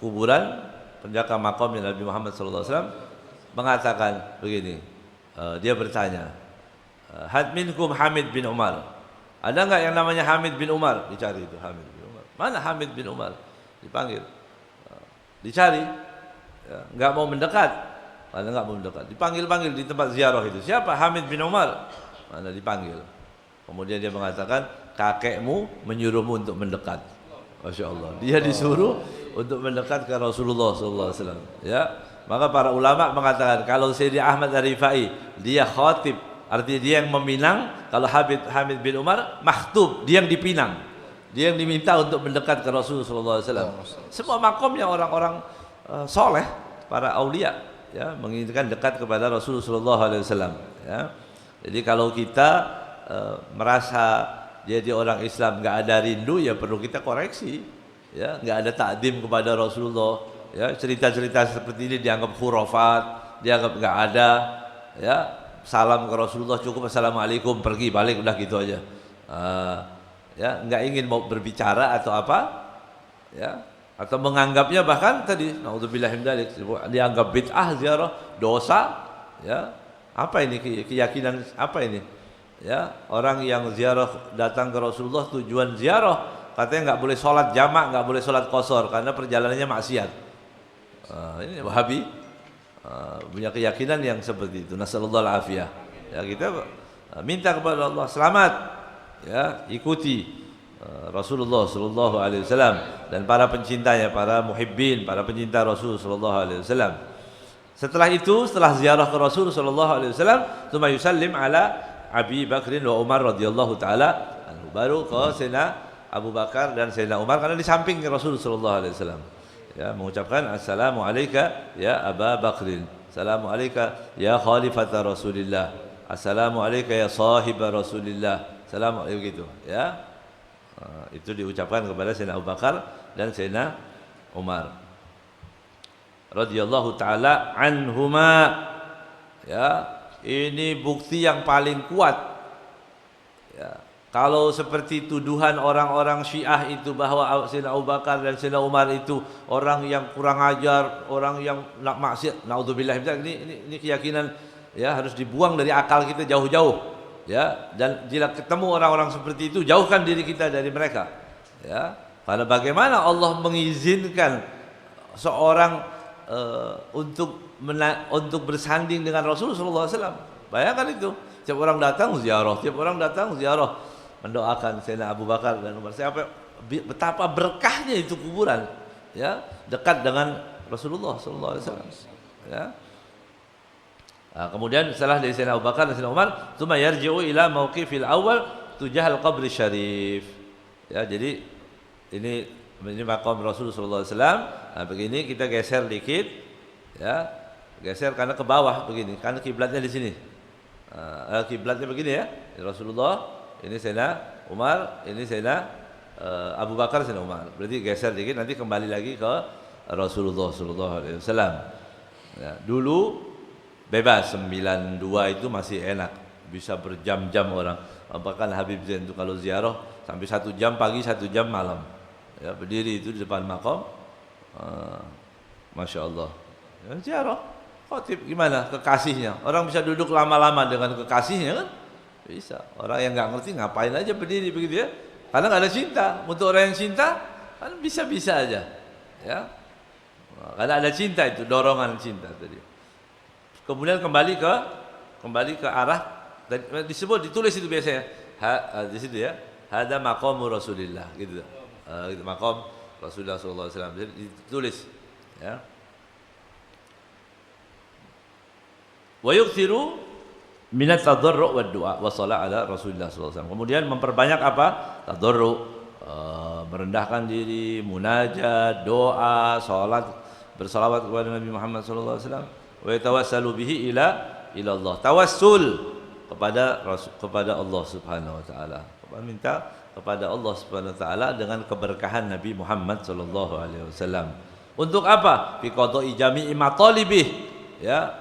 kuburan, penjaga makamnya Nabi Muhammad SAW mengatakan begini. Dia bertanya, had minkum Hamid bin Umar, ada enggak yang namanya Hamid bin Umar? Dicari itu Hamid bin Umar. Mana Hamid bin Umar? Dipanggil, dicari, ya, enggak mau mendekat. Mana enggak mau mendekat? Dipanggil di tempat ziarah itu. Siapa Hamid bin Umar? Mana dipanggil. Kemudian dia mengatakan, kakekmu menyuruhmu untuk mendekat. Masya Allah. Dia disuruh untuk mendekat ke Rasulullah SAW. Ya. Maka para ulama mengatakan kalau Sayyidi Ahmad Ar-Rifai dia khatib, artinya dia yang meminang. Kalau Hamid bin Umar makhtub, dia yang dipinang, dia yang diminta untuk mendekat ke Rasulullah SAW. Semua makomnya orang-orang soleh, para aulia, ya, menginginkan dekat kepada Rasulullah SAW. Ya. Jadi kalau kita merasa jadi orang Islam nggak ada rindu, ya perlu kita koreksi, ya, nggak ada takdim kepada Rasulullah. Ya, cerita-cerita seperti ini dianggap khurafat, dianggap nggak ada. Ya, salam ke Rasulullah cukup assalamualaikum, pergi balik udah gitu aja. Ya, nggak ingin mau berbicara atau apa, ya, atau menganggapnya bahkan tadi, naudzubillah min dzalik, dianggap bid'ah ziarah, dosa. Ya, apa ini keyakinan apa ini? Ya, orang yang ziarah datang ke Rasulullah tujuan ziarah, katanya nggak boleh sholat jamak, nggak boleh sholat qasar karena perjalanannya maksiat. Ini Wahabi punya keyakinan yang seperti itu. Nasallallahu alafiyah. Ya, kita minta kepada Allah selamat, ya, ikuti Rasulullah sallallahu alaihi wasallam dan para pencintanya, para muhibbin, para pencinta Rasul sallallahu alaihi wasallam. Setelah itu, setelah ziarah ke Rasul sallallahu alaihi wasallam, tsumma yusallim ala Abi Bakrin wa Umar radhiyallahu taala anhu, baru ke Sayyidina Abu Bakar dan Sayyidina Umar karena di samping Rasul sallallahu alaihi wasallam. Ya, mengucapkan assalamu alayka ya Aba Bakrin, assalamu alayka ya khalifata Rasulillah, assalamu alayka ya sahiba Rasulillah, assalamu alaykum, gitu ya. Itu diucapkan kepada Sayyidina Abu Bakar dan Sayyidina Umar radhiyallahu taala anhuma. Ya, ini bukti yang paling kuat. Ya, kalau seperti tuduhan orang-orang Syiah itu bahwa Sayyidina Abu Bakar dan Sayyidina Umar itu orang yang kurang ajar, orang yang nak maksiat, naudzubillah, ini keyakinan, ya, harus dibuang dari akal kita jauh-jauh, ya. Dan jika ketemu orang-orang seperti itu, jauhkan diri kita dari mereka, ya. Karena bagaimana Allah mengizinkan seorang untuk bersanding dengan Rasulullah SAW. Bayangkan itu, tiap orang datang ziarah, mendoakan Sayyidina Abu Bakar dan Umar. Betapa berkahnya itu kuburan, ya, dekat dengan Rasulullah SAW. Ya. Nah, kemudian setelah dari Sayyidina Abu Bakar dan Sayyidina Umar, tsumma yarji'u ila mauqifil awal tujahal qabri syarif. Ya, jadi ini makam Rasulullah SAW. Nah, begini kita geser dikit, ya, geser karena ke bawah begini, karena kiblatnya di sini. Kiblatnya begini ya, Rasulullah. Ini Sayyidina Umar, ini Sayyidina Abu Bakar, Sayyidina Umar. Berarti geser dikit, nanti kembali lagi ke Rasulullah sallallahu alaihi wasallam. Ya, dulu bebas 92 itu masih enak, bisa berjam-jam orang. Bahkan Habib Zain itu kalau ziarah sampai 1 jam pagi, 1 jam malam. Ya, berdiri itu di depan makam. Masya Allah. Ya, ziarah. Khotib gimana kekasihnya? Orang bisa duduk lama-lama dengan kekasihnya kan? Bisa. Orang yang nggak ngerti ngapain aja berdiri begitu ya? Karena nggak ada cinta. Untuk orang yang cinta kan bisa-bisa aja. Ya. Karena ada cinta itu, dorongan cinta tadi. Kemudian kembali ke arah disebut, ditulis itu biasanya. Di situ ya. Hada maqamu Rasulillah gitu. Maqam Rasulullah sallallahu alaihi wasallam. Jadi ditulis ya. Wa yukthiru minat tadarru' wa du'a wa shalah ala Rasulillah sallallahu alaihi wasallam. Kemudian memperbanyak apa? Tadarru', merendahkan diri, munajat, doa, salat, bersalawat kepada Nabi Muhammad sallallahu alaihi wasallam. Wa yatawassalu bihi ila Allah. Tawassul kepada Allah Subhanahu wa taala. Minta kepada Allah Subhanahu wa taala dengan keberkahan Nabi Muhammad sallallahu alaihi wasallam. Untuk apa? Fi qada'i jami'i matalibih, ya,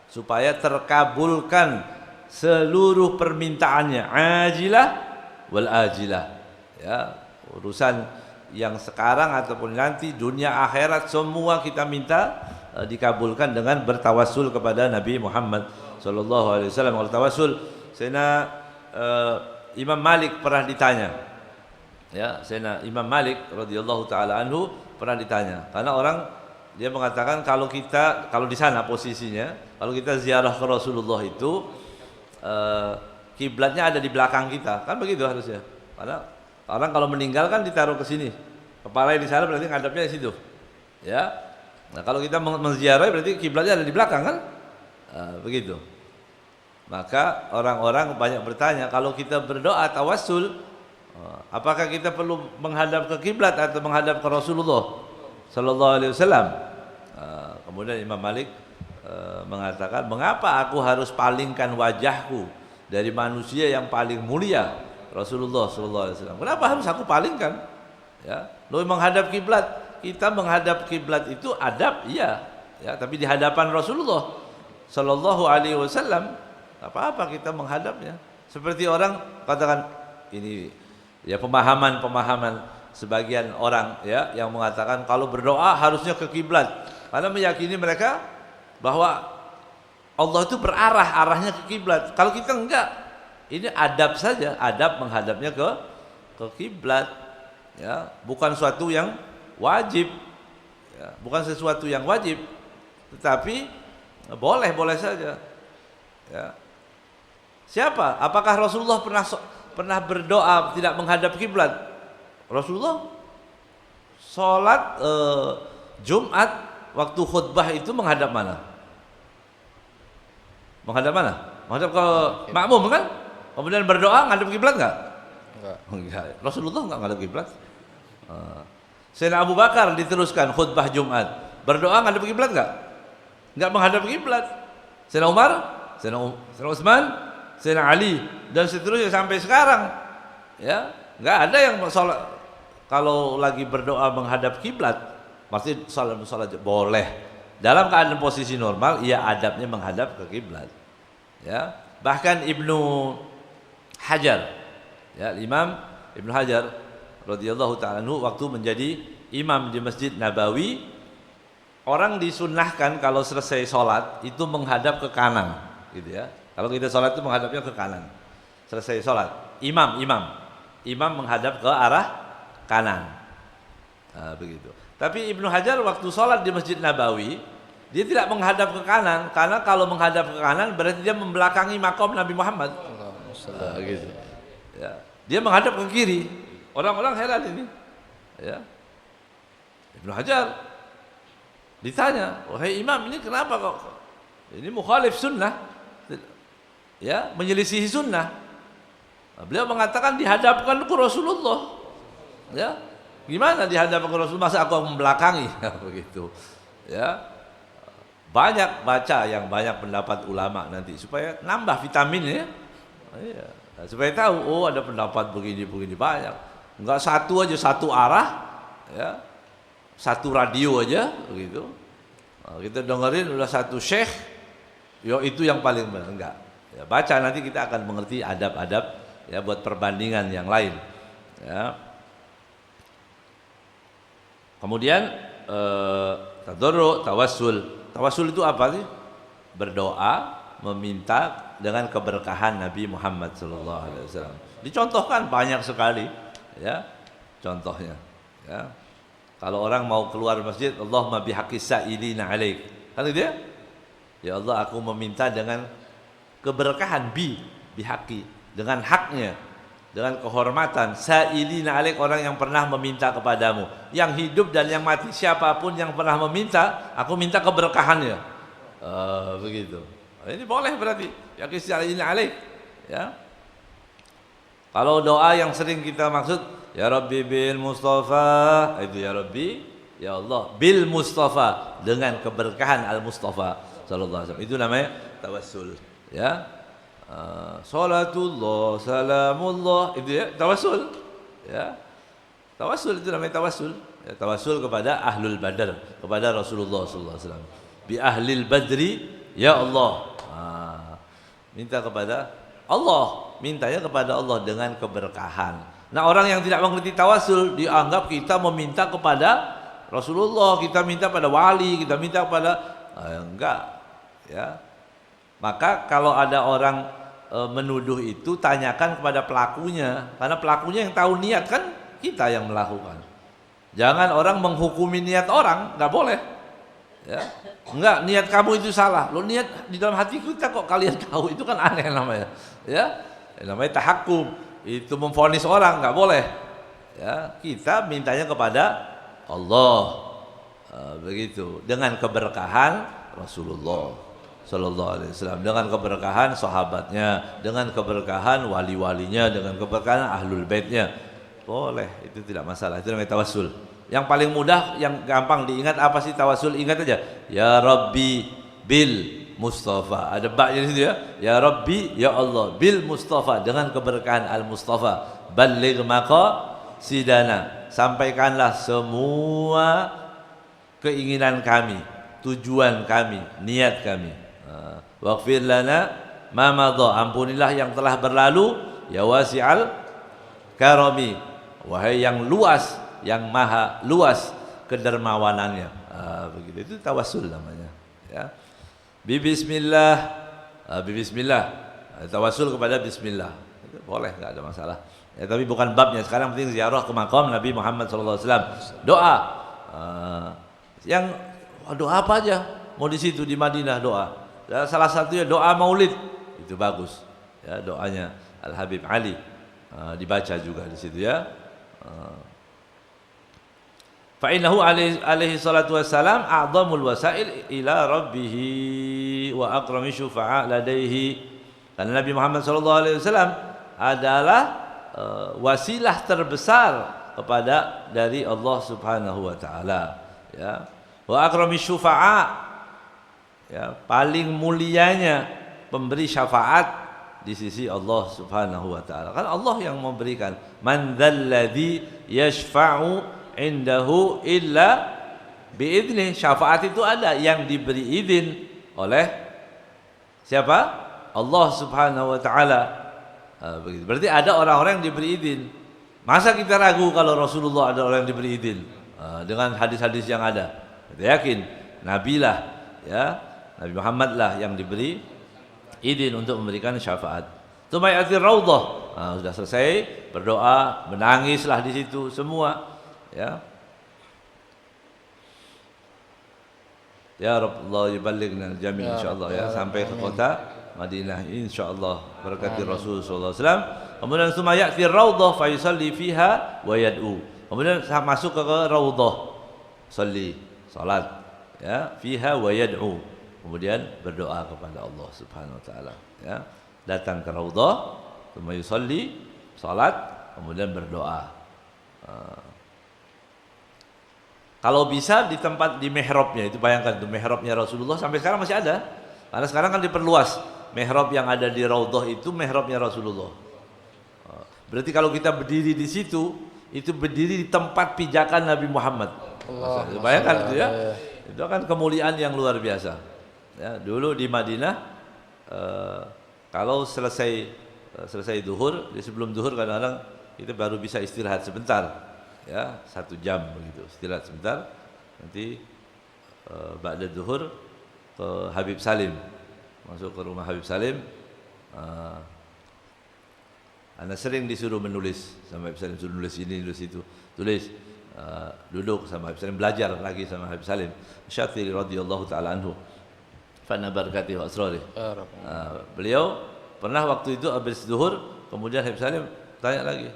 supaya terkabulkan seluruh permintaannya, ajilah wal ajilah, ya, urusan yang sekarang ataupun nanti, dunia akhirat, semua kita minta dikabulkan dengan bertawassul kepada Nabi Muhammad sallallahu alaihi wasallam. Kalau tawassul, Sayyidina Imam Malik pernah ditanya, ya, Sayyidina Imam Malik radhiyallahu taala anhu pernah ditanya, karena orang dia mengatakan kalau di sana posisinya, kalau kita ziarah ke Rasulullah itu kiblatnya ada di belakang kita, kan begitu harusnya. Karena orang kalau meninggal kan ditaruh ke sini, kepalanya di sana, berarti ngadapnya di situ, ya. Nah kalau kita menziarah berarti kiblatnya ada di belakang kan, begitu. Maka orang-orang banyak bertanya, kalau kita berdoa tawassul, apakah kita perlu menghadap ke kiblat atau menghadap ke Rasulullah sallallahu alaihi wasallam? Kemudian Imam Malik mengatakan, mengapa aku harus palingkan wajahku dari manusia yang paling mulia, Rasulullah sallallahu alaihi wasallam? Kenapa harus aku palingkan? Ya, lo menghadap kiblat, kita menghadap kiblat itu adab, iya, ya, tapi di hadapan Rasulullah sallallahu alaihi wasallam apa-apa kita menghadapnya. Seperti orang katakan ini, ya, pemahaman sebagian orang, ya, yang mengatakan kalau berdoa harusnya ke kiblat, karena meyakini mereka bahwa Allah itu arahnya ke kiblat. Kalau kita enggak, ini adab saja, adab menghadapnya ke kiblat, ya, bukan suatu yang wajib, ya, bukan sesuatu yang wajib, tetapi boleh saja, ya. Siapa? Apakah Rasulullah pernah berdoa tidak menghadap kiblat? Rasulullah sholat Jumat waktu khutbah itu menghadap mana? Menghadap mana? Menghadap ke makmum kan? Kemudian berdoa menghadap kiblat enggak? Enggak. Rasulullah enggak menghadap kiblat. Sayyidina Abu Bakar diteruskan khutbah Jumat, berdoa menghadap kiblat enggak? Enggak menghadap kiblat. Sayyidina Umar, Sayyidina Utsman, Sayyidina Ali dan seterusnya sampai sekarang, ya, nggak ada yang sholat kalau lagi berdoa menghadap kiblat, pasti sholat boleh dalam keadaan posisi normal, ia adabnya menghadap ke kiblat, ya. Bahkan Ibnu Hajar, ya, Imam Ibnu Hajar radhiyallahu ta'ala anhu waktu menjadi imam di Masjid Nabawi, orang disunnahkan kalau selesai sholat itu menghadap ke kanan, gitu ya. Kalau kita sholat itu menghadapnya ke kanan. Selesai sholat, imam menghadap ke arah kanan. Nah, begitu. Tapi Ibnu Hajar waktu sholat di Masjid Nabawi, dia tidak menghadap ke kanan, karena kalau menghadap ke kanan berarti dia membelakangi makom Nabi Muhammad. Gitu. Ya. Dia menghadap ke kiri. Orang-orang heran ini. Ya. Ibnu Hajar ditanya, wahai imam, ini kenapa kok? Ini mukhalif sunnah. Ya, menyelisihi sunnah. Beliau mengatakan dihadapkan ke Rasulullah. Ya, gimana dihadapkan ke Rasulullah? Masa aku membelakangi? Begitu. Ya, banyak baca yang banyak pendapat ulama nanti supaya nambah vitamin ya. Iya. Nah, supaya tahu, oh ada pendapat begini banyak. Enggak satu aja, satu arah, ya, satu radio aja, begitu. Nah, kita dengerin udah satu syekh, yo itu yang paling benar, enggak. Ya, baca nanti kita akan mengerti adab-adab, ya, buat perbandingan yang lain, ya. Kemudian tadarru, tawassul. Tawassul itu apa sih? Berdoa meminta dengan keberkahan Nabi Muhammad sallallahu alaihi wasallam. Dicontohkan banyak sekali, ya. Contohnya, ya. Kalau orang mau keluar masjid, Allahumma bihaqqis sa'ilina alaik. Kan gitu ya? Ya Allah, aku meminta dengan keberkahan bihaqqi, dengan haknya, dengan kehormatan sa'ilina alaik, orang yang pernah meminta kepadamu, yang hidup dan yang mati, siapapun yang pernah meminta, aku minta keberkahannya. Begitu. Ini boleh berarti ya sa'ilina alaik, ya. Kalau doa yang sering kita maksud, ya Rabbi bil Mustafa, itu ya Rabbi, ya Allah bil Mustafa, dengan keberkahan Al Mustafa sallallahu alaihi wasallam. Itu namanya tawassul, ya. Salatullah, salamullah, itu ya tawassul, ya. Tawassul itu namanya tawassul. Ya, tawassul kepada ahlul badar, kepada Rasulullah sallallahu alaihi wasallam. Bi ahlil badri, ya Allah. Minta kepada Allah, mintanya kepada Allah dengan keberkahan. Nah, orang yang tidak mengerti tawassul dianggap kita meminta kepada Rasulullah, kita minta pada wali, kita minta kepada enggak, ya. Maka kalau ada orang menuduh itu, tanyakan kepada pelakunya, karena pelakunya yang tahu niat, kan kita yang melakukan. Jangan orang menghukumi niat orang, enggak boleh. Ya. Enggak, niat kamu itu salah. Lo niat di dalam hati kita kok kalian tahu, itu kan aneh namanya. Ya. Namanya tahakkum. Itu memvonis orang, enggak boleh. Ya, kita mintanya kepada Allah. Begitu, dengan keberkahan Rasulullah sallallahu alaihi wasallam, dengan keberkahan sahabatnya, dengan keberkahan wali-walinya, dengan keberkahan ahlul baitnya. Boleh, itu tidak masalah. Itu namanya tawassul. Yang paling mudah, yang gampang diingat apa sih tawassul? Ingat aja. Ya Rabbi bil Mustafa. Ada baknya di situ ya. Ya Rabbi, ya Allah bil Mustafa, dengan keberkahan Al Mustafa. Balligh maqasidana. Sampaikanlah semua keinginan kami, tujuan kami, niat kami. Waghfir lana ma madha. Ampunilah yang telah berlalu, ya wasi'al karami. Wahai yang luas, yang maha luas kedermawanannya. Begitu, itu tawassul namanya, ya. Bismillah, bismillah, tawassul kepada bismillah, itu boleh, nggak ada masalah, ya. Tapi bukan babnya sekarang, penting ziarah ke makam Nabi Muhammad SAW. Doa, yang doa apa aja mau di situ di Madinah doa. Salah satunya doa Maulid, itu bagus, ya, doanya Al Habib Ali, dibaca juga di situ, ya. Fa'innahu alaihi salatu wassalam a'zamul wasail ila rabbih wa akrami syufa'a ladaihi. Karena Nabi Muhammad SAW adalah wasilah terbesar kepada dari Allah Subhanahu wa taala, ya. Wa akrami syufa'a, ya, paling mulianya pemberi syafaat di sisi Allah Subhanahu wa taala. Kan Allah yang memberikan. Man dzalladzi yashfa'u indahu illa biidnih. Syafaat itu ada yang diberi izin oleh siapa? Allah Subhanahu wa taala. Begitu. Berarti ada orang-orang yang diberi izin. Masa kita ragu kalau Rasulullah ada orang yang diberi izin? Dengan hadis-hadis yang ada, kita yakin Nabi lah, ya, Nabi Muhammad lah yang diberi izin untuk memberikan syafaat. Tumayatir raudhah. Sudah selesai berdoa, menangislah di situ semua, ya. Ya Rabbullah yuballighna al-jami' insyaallah, ya, sampai ke kota Madinah insyaallah berkati Rasul sallallahu alaihi wasallam. Kemudian summa ya'ti raudhah fa yusalli fiha wa yad'u. Kemudian masuk ke raudhah, salli, salat, ya, fiha wa yad'u. Kemudian berdoa kepada Allah Subhanahu wa taala, ya. Datang ke raudhah, summa yusalli, salat, kemudian berdoa. Kalau bisa di tempat di mihrabnya, itu bayangkan tuh mihrabnya Rasulullah sampai sekarang masih ada. Karena sekarang kan diperluas. Mihrab yang ada di raudhah itu mihrabnya Rasulullah. Berarti kalau kita berdiri di situ, itu berdiri di tempat pijakan Nabi Muhammad. Bayangkan itu, ya. Itu kan kemuliaan yang luar biasa. Ya, dulu di Madinah kalau selesai duhur, sebelum duhur kadang-kadang kita baru bisa istirahat sebentar, ya, 1 jam begitu, istirahat sebentar. Nanti ba'da duhur ke Habib Salim, masuk ke rumah Habib Salim. Ana sering disuruh menulis sama Habib Salim, suruh nulis ini, nulis itu, tulis. Duduk sama Habib Salim, belajar lagi sama Habib Salim Syatiri radhiyallahu taala anhu, fana barakatihi wa asrarih. Beliau pernah waktu itu habis zuhur, kemudian Habib Salim tanya lagi,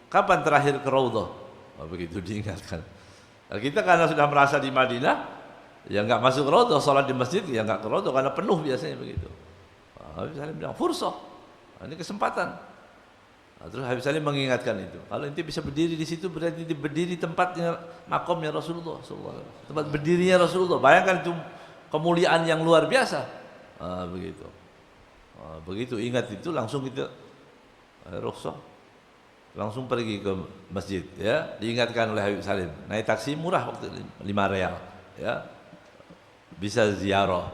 kapan terakhir ke Raudhah? Begitu diingatkan. Nah, kita karena sudah merasa di Madinah, ya enggak masuk Raudhah, salat di masjid ya enggak ke Raudhah karena penuh biasanya begitu. Habib Salim bilang fursah, ini kesempatan. Terus Habib Salim mengingatkan itu. Kalau ente bisa berdiri di situ berarti berdiri tempatnya makomnya Rasulullah sallallahu alaihi wasallam. Tempat berdirinya Rasulullah. Bayangkan itu kemuliaan yang luar biasa. Begitu. Begitu ingat itu langsung kita rukhsah. Langsung pergi ke masjid ya, diingatkan oleh Habib Salim. Naik taksi murah waktu 5 rial ya. Bisa ziarah.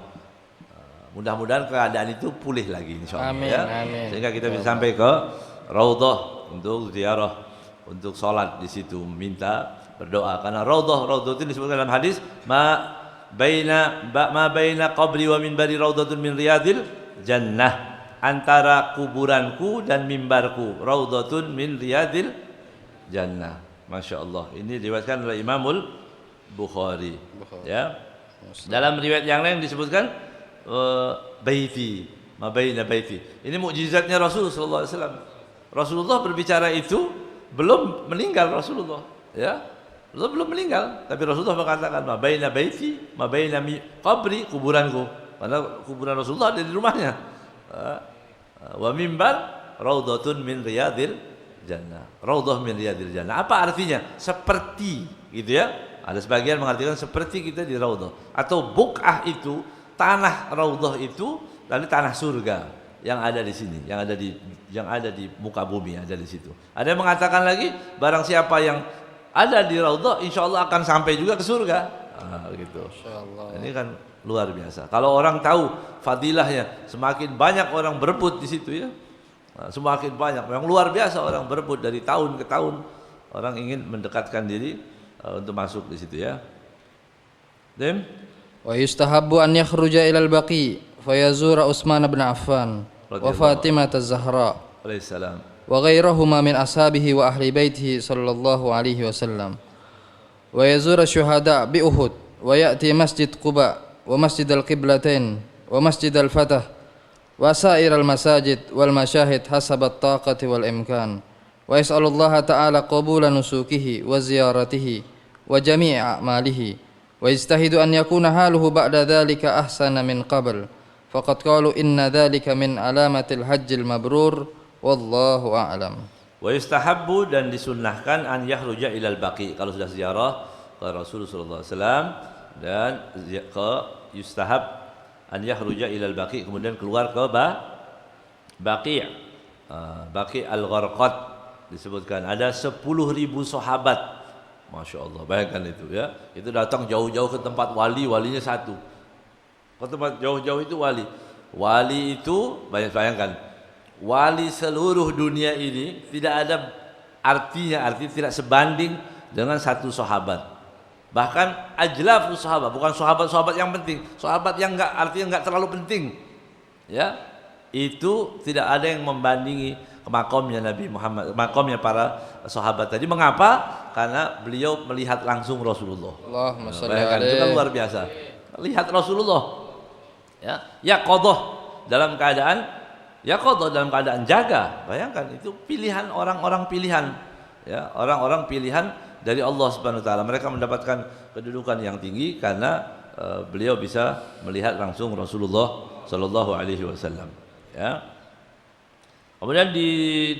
Mudah-mudahan keadaan itu pulih lagi insyaallah ya. Amin. Sehingga kita bisa sampai ke Raudhah untuk ziarah, untuk sholat di situ, minta berdoa. Karena Raudhah itu disebutkan dalam hadis, ma baina qabri wa minbari raudhatun min riyadil jannah. Antara kuburanku dan mimbarku raudhatun min riyadil jannah. Masya Allah. Ini diriwayatkan oleh Imamul Bukhari. Ya. Dalam riwayat yang lain disebutkan baiti, ma baina baiti. Ini mukjizatnya Rasul sallallahu alaihi wasallam. Rasulullah berbicara itu belum meninggal Rasulullah, ya. Rasulullah belum meninggal, tapi Rasulullah mengatakan ma baina baiti, ma baina qabri, kuburanku. Karena kuburan Rasulullah ada di rumahnya. Wa mimbar raudhatun min riyadil jannah. Raudhah min riyadil jannah. Apa artinya? Seperti gitu ya. Ada sebagian mengartikan seperti kita di raudhah atau buq'ah itu, tanah raudhah itu dari tanah surga yang ada di sini, yang ada di muka bumi, ada di situ. Ada yang mengatakan lagi, barang siapa yang ada di Raudhah, insya Allah akan sampai juga ke surga. Gitu. Ini kan luar biasa. Kalau orang tahu fadilahnya, semakin banyak orang berebut di situ ya. Semakin banyak, yang luar biasa orang berebut dari tahun ke tahun, orang ingin mendekatkan diri untuk masuk di situ ya. Dem? Wa yustahabbu an yakhruja ila al-baqi fayazura Utsman bin Affan wa Fatimah az-Zahra alaihissalam wa ghairahuma min ashabihi wa ahli baitihi sallallahu alaihi wasallam wa yazura syuhada bi Uhud wa ya'ti Masjid Quba wa Masjid al-Qiblatain wa Masjid al-Fatah wa sa'ir al-masajid wal masyahid hasab at-taqati wal imkan wa yas'alullaha ta'ala qabula nusukihi wa ziyaratihi wa jami' a'malihi wa yajtahidu an yakuna haluhu ba'da dhalika ahsana min qabl faqad qalu inna dhalika min alamatil hajjil mabrur wallahu a'lam. Wa yustahabbu, dan disunnahkan an yahruja ilal baqi, kalau sudah ziarah ke Rasul sallallahu alaihi wasallam, dan ke yustahab an yahruja ilal baqi, kemudian keluar ke Baqi'. Baqi al-Gharqad disebutkan ada 10.000 sahabat. Masya Allah, bayangkan itu ya. Itu datang jauh-jauh ke tempat wali, walinya satu. Ke tempat jauh-jauh itu wali. Wali itu bayangkan, wali seluruh dunia ini tidak ada artinya tidak sebanding dengan satu sahabat. Bahkan ajlafus sahabat, bukan sahabat-sahabat yang penting, sahabat yang artinya enggak terlalu penting. Ya. Itu tidak ada yang membandingi makomnya Nabi Muhammad, makomnya para sahabat tadi. Mengapa? Karena beliau melihat langsung Rasulullah. Allahumma shalli alaihi. Itu kan luar biasa. Lihat Rasulullah. Ya qadhah dalam keadaan jaga. Bayangkan itu pilihan orang-orang pilihan, ya, orang-orang pilihan dari Allah Subhanahu wa taala. Mereka mendapatkan kedudukan yang tinggi karena beliau bisa melihat langsung Rasulullah sallallahu alaihi wasallam, ya. Kemudian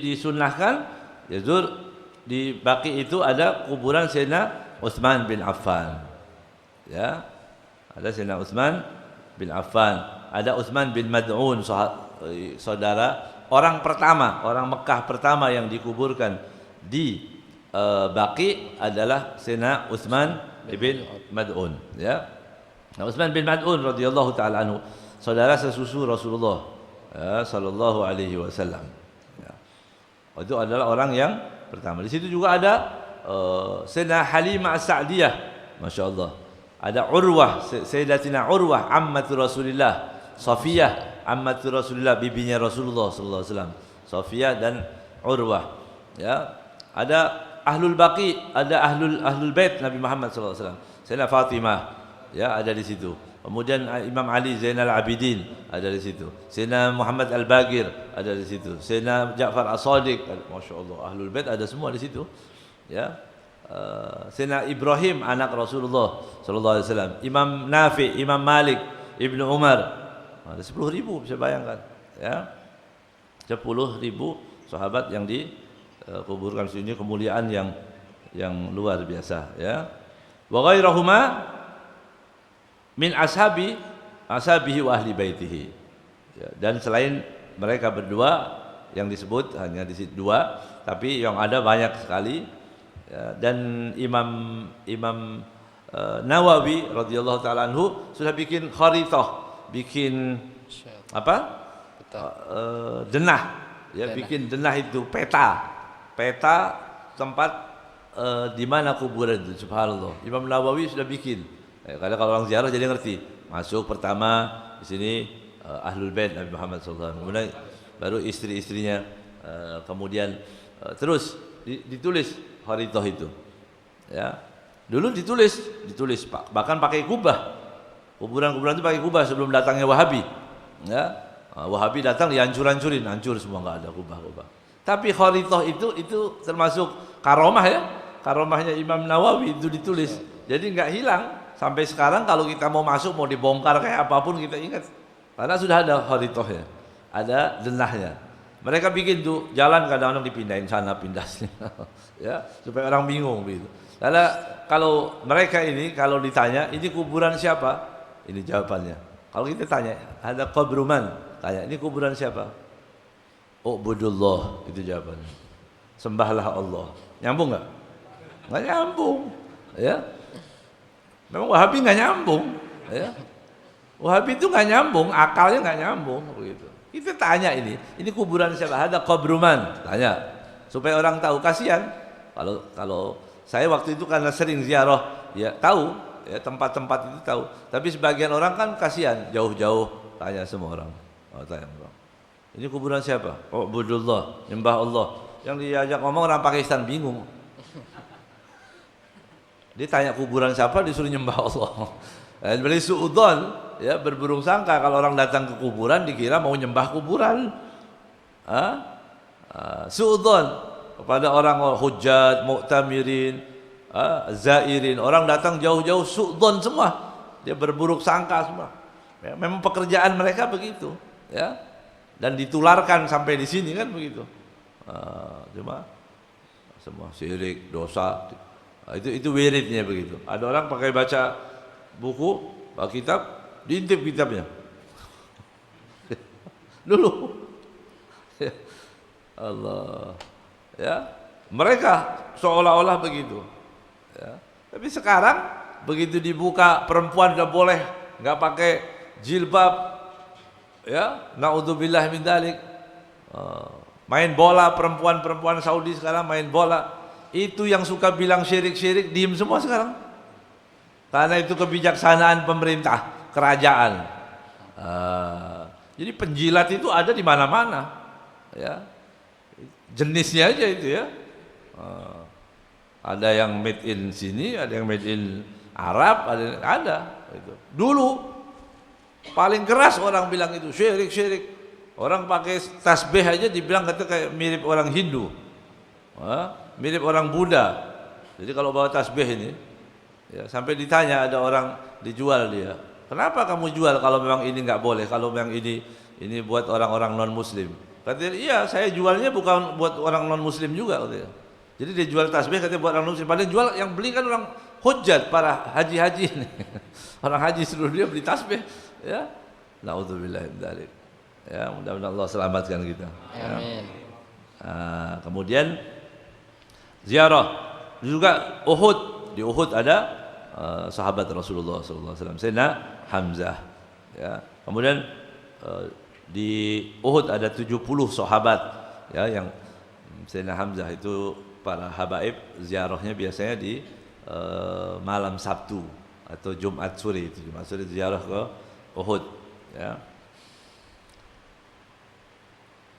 disunnahkan yazur di Baqi itu ada kuburan Sayyidina Utsman bin Affan. Ya. Ada Sayyidina Utsman bin Affan, ada Utsman bin Mad'un, saudara orang Mekah pertama yang dikuburkan di Baqi adalah Sayyidina Utsman bin Mad'un, ya. Nah, Utsman bin Mad'un radhiyallahu taala anhu, saudara sesusu Rasulullah sallallahu alaihi wasallam. Ya. Itu adalah orang yang pertama. Di situ juga ada Sayyidina Halimah As-Sa'diyah, masyaallah. Ada Urwah, Sayyidatina Urwah ammatu Rasulillah Safiyah ammatu Rasulullah, bibinya Rasulullah sallallahu alaihi wasallam. Safiyah dan Urwah. Ya. Ada ahlul baqi, ada ahlul bait Nabi Muhammad sallallahu alaihi wasallam. Sayyidina Fatimah ya ada di situ. Kemudian Imam Ali Zainal Abidin ada di situ. Sayyidina Muhammad Al-Baqir ada di situ. Sayyidina Ja'far As-Shadiq, masyaallah ahlul bait ada semua di situ. Ya. Sayyidina Ibrahim anak Rasulullah sallallahu alaihi wasallam. Imam Nafi, Imam Malik, Ibnu Umar. Ada 10.000 bisa bayangkan ya. 10.000 sahabat yang dikuburkan sini, kemuliaan yang luar biasa ya. Wa ghairahuma min ashabihi wa ahli baitihi ya, dan selain mereka berdua yang disebut hanya di situ dua, tapi yang ada banyak sekali ya, dan Imam Nawawi radhiyallahu taala anhu sudah bikin kharitah, bikin apa? Denah ya, bikin denah itu peta tempat di mana kuburan itu. Subhanallah, Imam Nawawi sudah bikin. Karena kalau orang ziarah jadi ngerti. Masuk pertama di sini ahlul bait Nabi Muhammad SAW, kemudian baru istri-istrinya, kemudian terus ditulis kharitah itu. Ya. Dulu ditulis bahkan pakai kubah. Kuburan-kuburan itu pakai kubah sebelum datangnya Wahabi. Ya. Wahabi datang dihancur-hancurin, hancur semua, enggak ada kubah-kubah. Tapi kharitah itu termasuk karomah ya. Karomahnya Imam Nawawi itu ditulis. Jadi enggak hilang. Sampai sekarang kalau kita mau masuk, mau dibongkar kayak apapun kita ingat. Karena sudah ada kharitahnya, ada denahnya. Mereka bikin tuh jalan kadang-kadang dipindahin sana, pindah sini. Ya, supaya orang bingung begitu. Karena kalau mereka ini kalau ditanya, ini kuburan siapa? Ini jawabannya. Kalau kita tanya, ada kubruman, tanya, ini kuburan siapa? Ubudullah, itu jawabannya. Sembahlah Allah. Nyambung enggak? Enggak nyambung. Ya. Memang Wahabi nggak nyambung, ya. Wahabi itu nggak nyambung, akalnya nggak nyambung, begitu. Kita tanya ini kuburan siapa? Ada kubruman, tanya, supaya orang tahu. Kasihan, kalau saya waktu itu karena sering ziarah, ya tahu, ya tempat-tempat itu tahu. Tapi sebagian orang kan kasihan, jauh-jauh tanya semua orang. Tanya orang. Ini kuburan siapa? Oh, Budullah, nyembah Allah. Yang diajak ngomong orang Pakistan bingung. Dia tanya kuburan siapa, disuruh nyembah Allah. Berarti suudzon, ya, berburung sangka kalau orang datang ke kuburan dikira mau nyembah kuburan. Suudzon kepada orang hujjat, mu'tamirin, zairin, orang datang jauh-jauh suudzon semua. Dia berburuk sangka semua. Ya, memang pekerjaan mereka begitu, ya. Dan ditularkan sampai di sini kan begitu. Cuma semua syirik, dosa. Itu wiridnya begitu. Ada orang pakai baca buku, baca kitab, diintip kitabnya. Dulu. Ya. Allah. Ya. Mereka seolah-olah begitu. Ya. Tapi sekarang begitu dibuka perempuan sudah boleh enggak pakai jilbab. Ya, naudzubillah min dzalik. Main bola, perempuan Saudi sekarang main bola. Itu yang suka bilang syirik-syirik diem semua sekarang. Karena itu kebijaksanaan pemerintah, kerajaan. Jadi penjilat itu ada di mana-mana. Ya. Jenisnya aja itu ya. Ada yang made in sini, ada yang made in Arab, ada. Itu. Dulu paling keras orang bilang itu syirik-syirik. Orang pakai tasbih aja dibilang kata kayak mirip orang Hindu. Mirip orang Buddha. Jadi kalau bawa tasbih ini, ya, sampai ditanya ada orang dijual dia. Kenapa kamu jual kalau memang ini nggak boleh? Kalau memang ini buat orang-orang non Muslim. Katanya, iya saya jualnya bukan buat orang non Muslim juga. Katanya. Jadi dia jual tasbih katanya buat orang Muslim. Padahal jual yang beli kan orang hujjat, para haji-haji ini. Orang haji seluruh dia beli tasbih. Ya, naudzubillah min dzalik. Ya, mudah-mudahan Allah selamatkan kita. Amin. Ya. Kemudian ziarah juga Uhud. Di Uhud ada sahabat Rasulullah SAW, Sayyidina Hamzah. Ya. Kemudian di Uhud ada 70 sahabat. Ya, yang Sayyidina Hamzah itu para habaib ziarahnya biasanya di malam Sabtu atau Jumat sore itu. Jumat sore ziarah ke Uhud. Ya.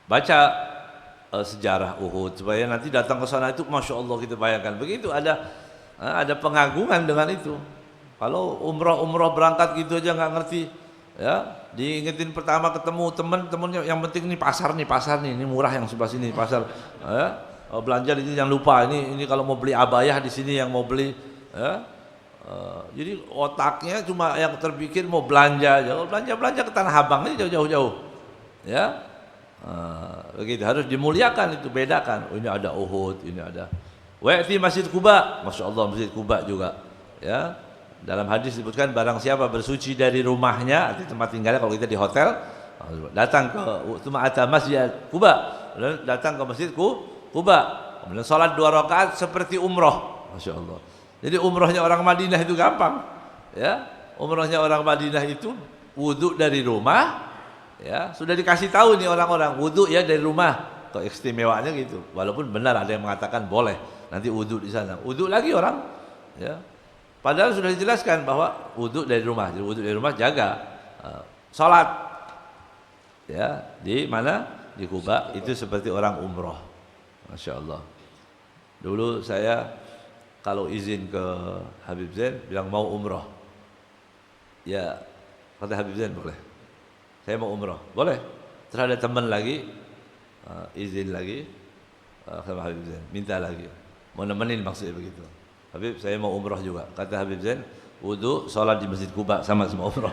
baca sejarah Uhud supaya nanti datang ke sana itu masya Allah kita bayangkan begitu ada pengagungan dengan itu. Kalau umroh berangkat gitu aja nggak ngerti, ya diingetin pertama ketemu temen-temennya yang penting ini pasar nih ini murah yang sebelah sini pasar, ya. Belanja di sini jangan lupa ini kalau mau beli abayah di sini yang mau beli, ya. Jadi otaknya cuma yang terpikir mau belanja aja, belanja ke Tanah Abang ini jauh-jauh, ya. Begitu harus dimuliakan itu bedakan. Oh, ini ada Uhud, ini ada. Wa'ti Masjid Quba, masya Allah Masjid Quba juga, ya. Dalam hadis disebutkan barang siapa bersuci dari rumahnya, di tempat tinggalnya kalau kita di hotel, datang ke Masjid Quba, datang ke Masjid Quba, kemudian salat 2 rakaat seperti umroh, masya Allah. Jadi umrohnya orang Madinah itu gampang, ya. Umrohnya orang Madinah itu wudhu dari rumah, ya. Sudah dikasih tahu nih orang-orang wudhu ya dari rumah, keistimewaannya gitu. Walaupun benar ada yang mengatakan boleh nanti wudhu di sana, wudhu lagi orang, ya. Padahal sudah dijelaskan bahwa wudhu dari rumah. Jadi wudhu dari rumah jaga salat, ya di mana di Kuba itu seperti orang umroh, masya Allah. Dulu saya kalau izin ke Habib Zain bilang mau umroh, ya kata Habib Zain boleh. Saya mau umroh, boleh. Terus ada teman lagi izin lagi sama Habib Zain, minta lagi, mau nemenin maksudnya begitu. Habib saya mau umroh juga, kata Habib Zain wudu sholat di Masjid Kuba sama umroh.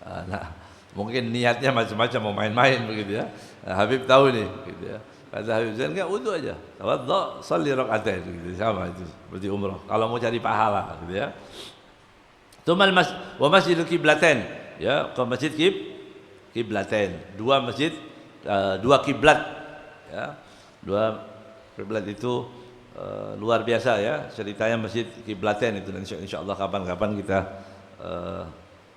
Nah mungkin niatnya macam-macam mau main-main begitu ya. Nah, Habib tahu nih gitu ya. Kata Habib Zain enggak wudu aja, tawaddu sholli rakaatain gitu, sama itu seperti umroh kalau mau cari pahala gitu ya. Tumal wa masjidul qiblatain, ya ke masjid qiblatain, 2 masjid 2 kiblat, ya 2 kiblat itu luar biasa ya ceritanya Masjid Qiblatain itu, dan insyaallah kapan-kapan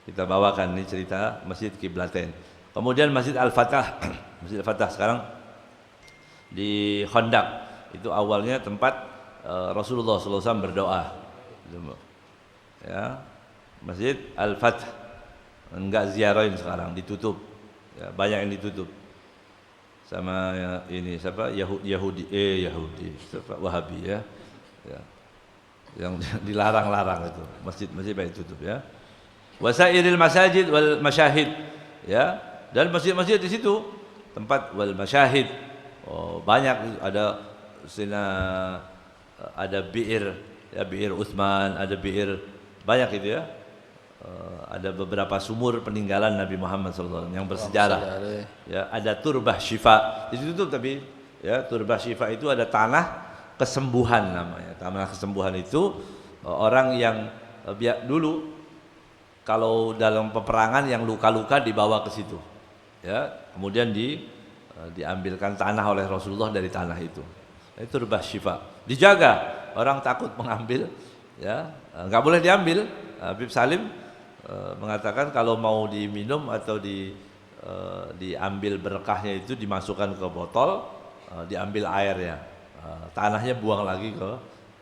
kita bawakan ini cerita Masjid Qiblatain. Kemudian Masjid Al-Fatah, Masjid Al-Fatah sekarang di Khandaq itu awalnya tempat Rasulullah SAW berdoa, ya Masjid Al-Fatah enggak ziarahin sekarang ditutup, ya, banyak yang ditutup sama ini siapa Yahudi siapa Wahabi ya, yang dilarang-larang itu masjid-masjid banyak tutup ya. Wasairil masajid wal masyahid, ya, dan masjid-masjid di situ tempat wal masyahid, banyak ada bi'ir, ya bi'ir Utsman, ada bi'ir banyak itu ya. Ada beberapa sumur peninggalan Nabi Muhammad SAW yang bersejarah. Ya, ada Turbah Syifa ditutup, tapi ya Turbah Syifa itu ada tanah kesembuhan namanya. Tanah kesembuhan itu orang yang dulu kalau dalam peperangan yang luka-luka dibawa ke situ, ya kemudian diambilkan tanah oleh Rasulullah dari tanah itu. Itu Turbah Syifa dijaga, orang takut mengambil, ya nggak boleh diambil. Habib Salim mengatakan kalau mau diminum atau diambil berkahnya itu dimasukkan ke botol, diambil airnya, tanahnya buang lagi ke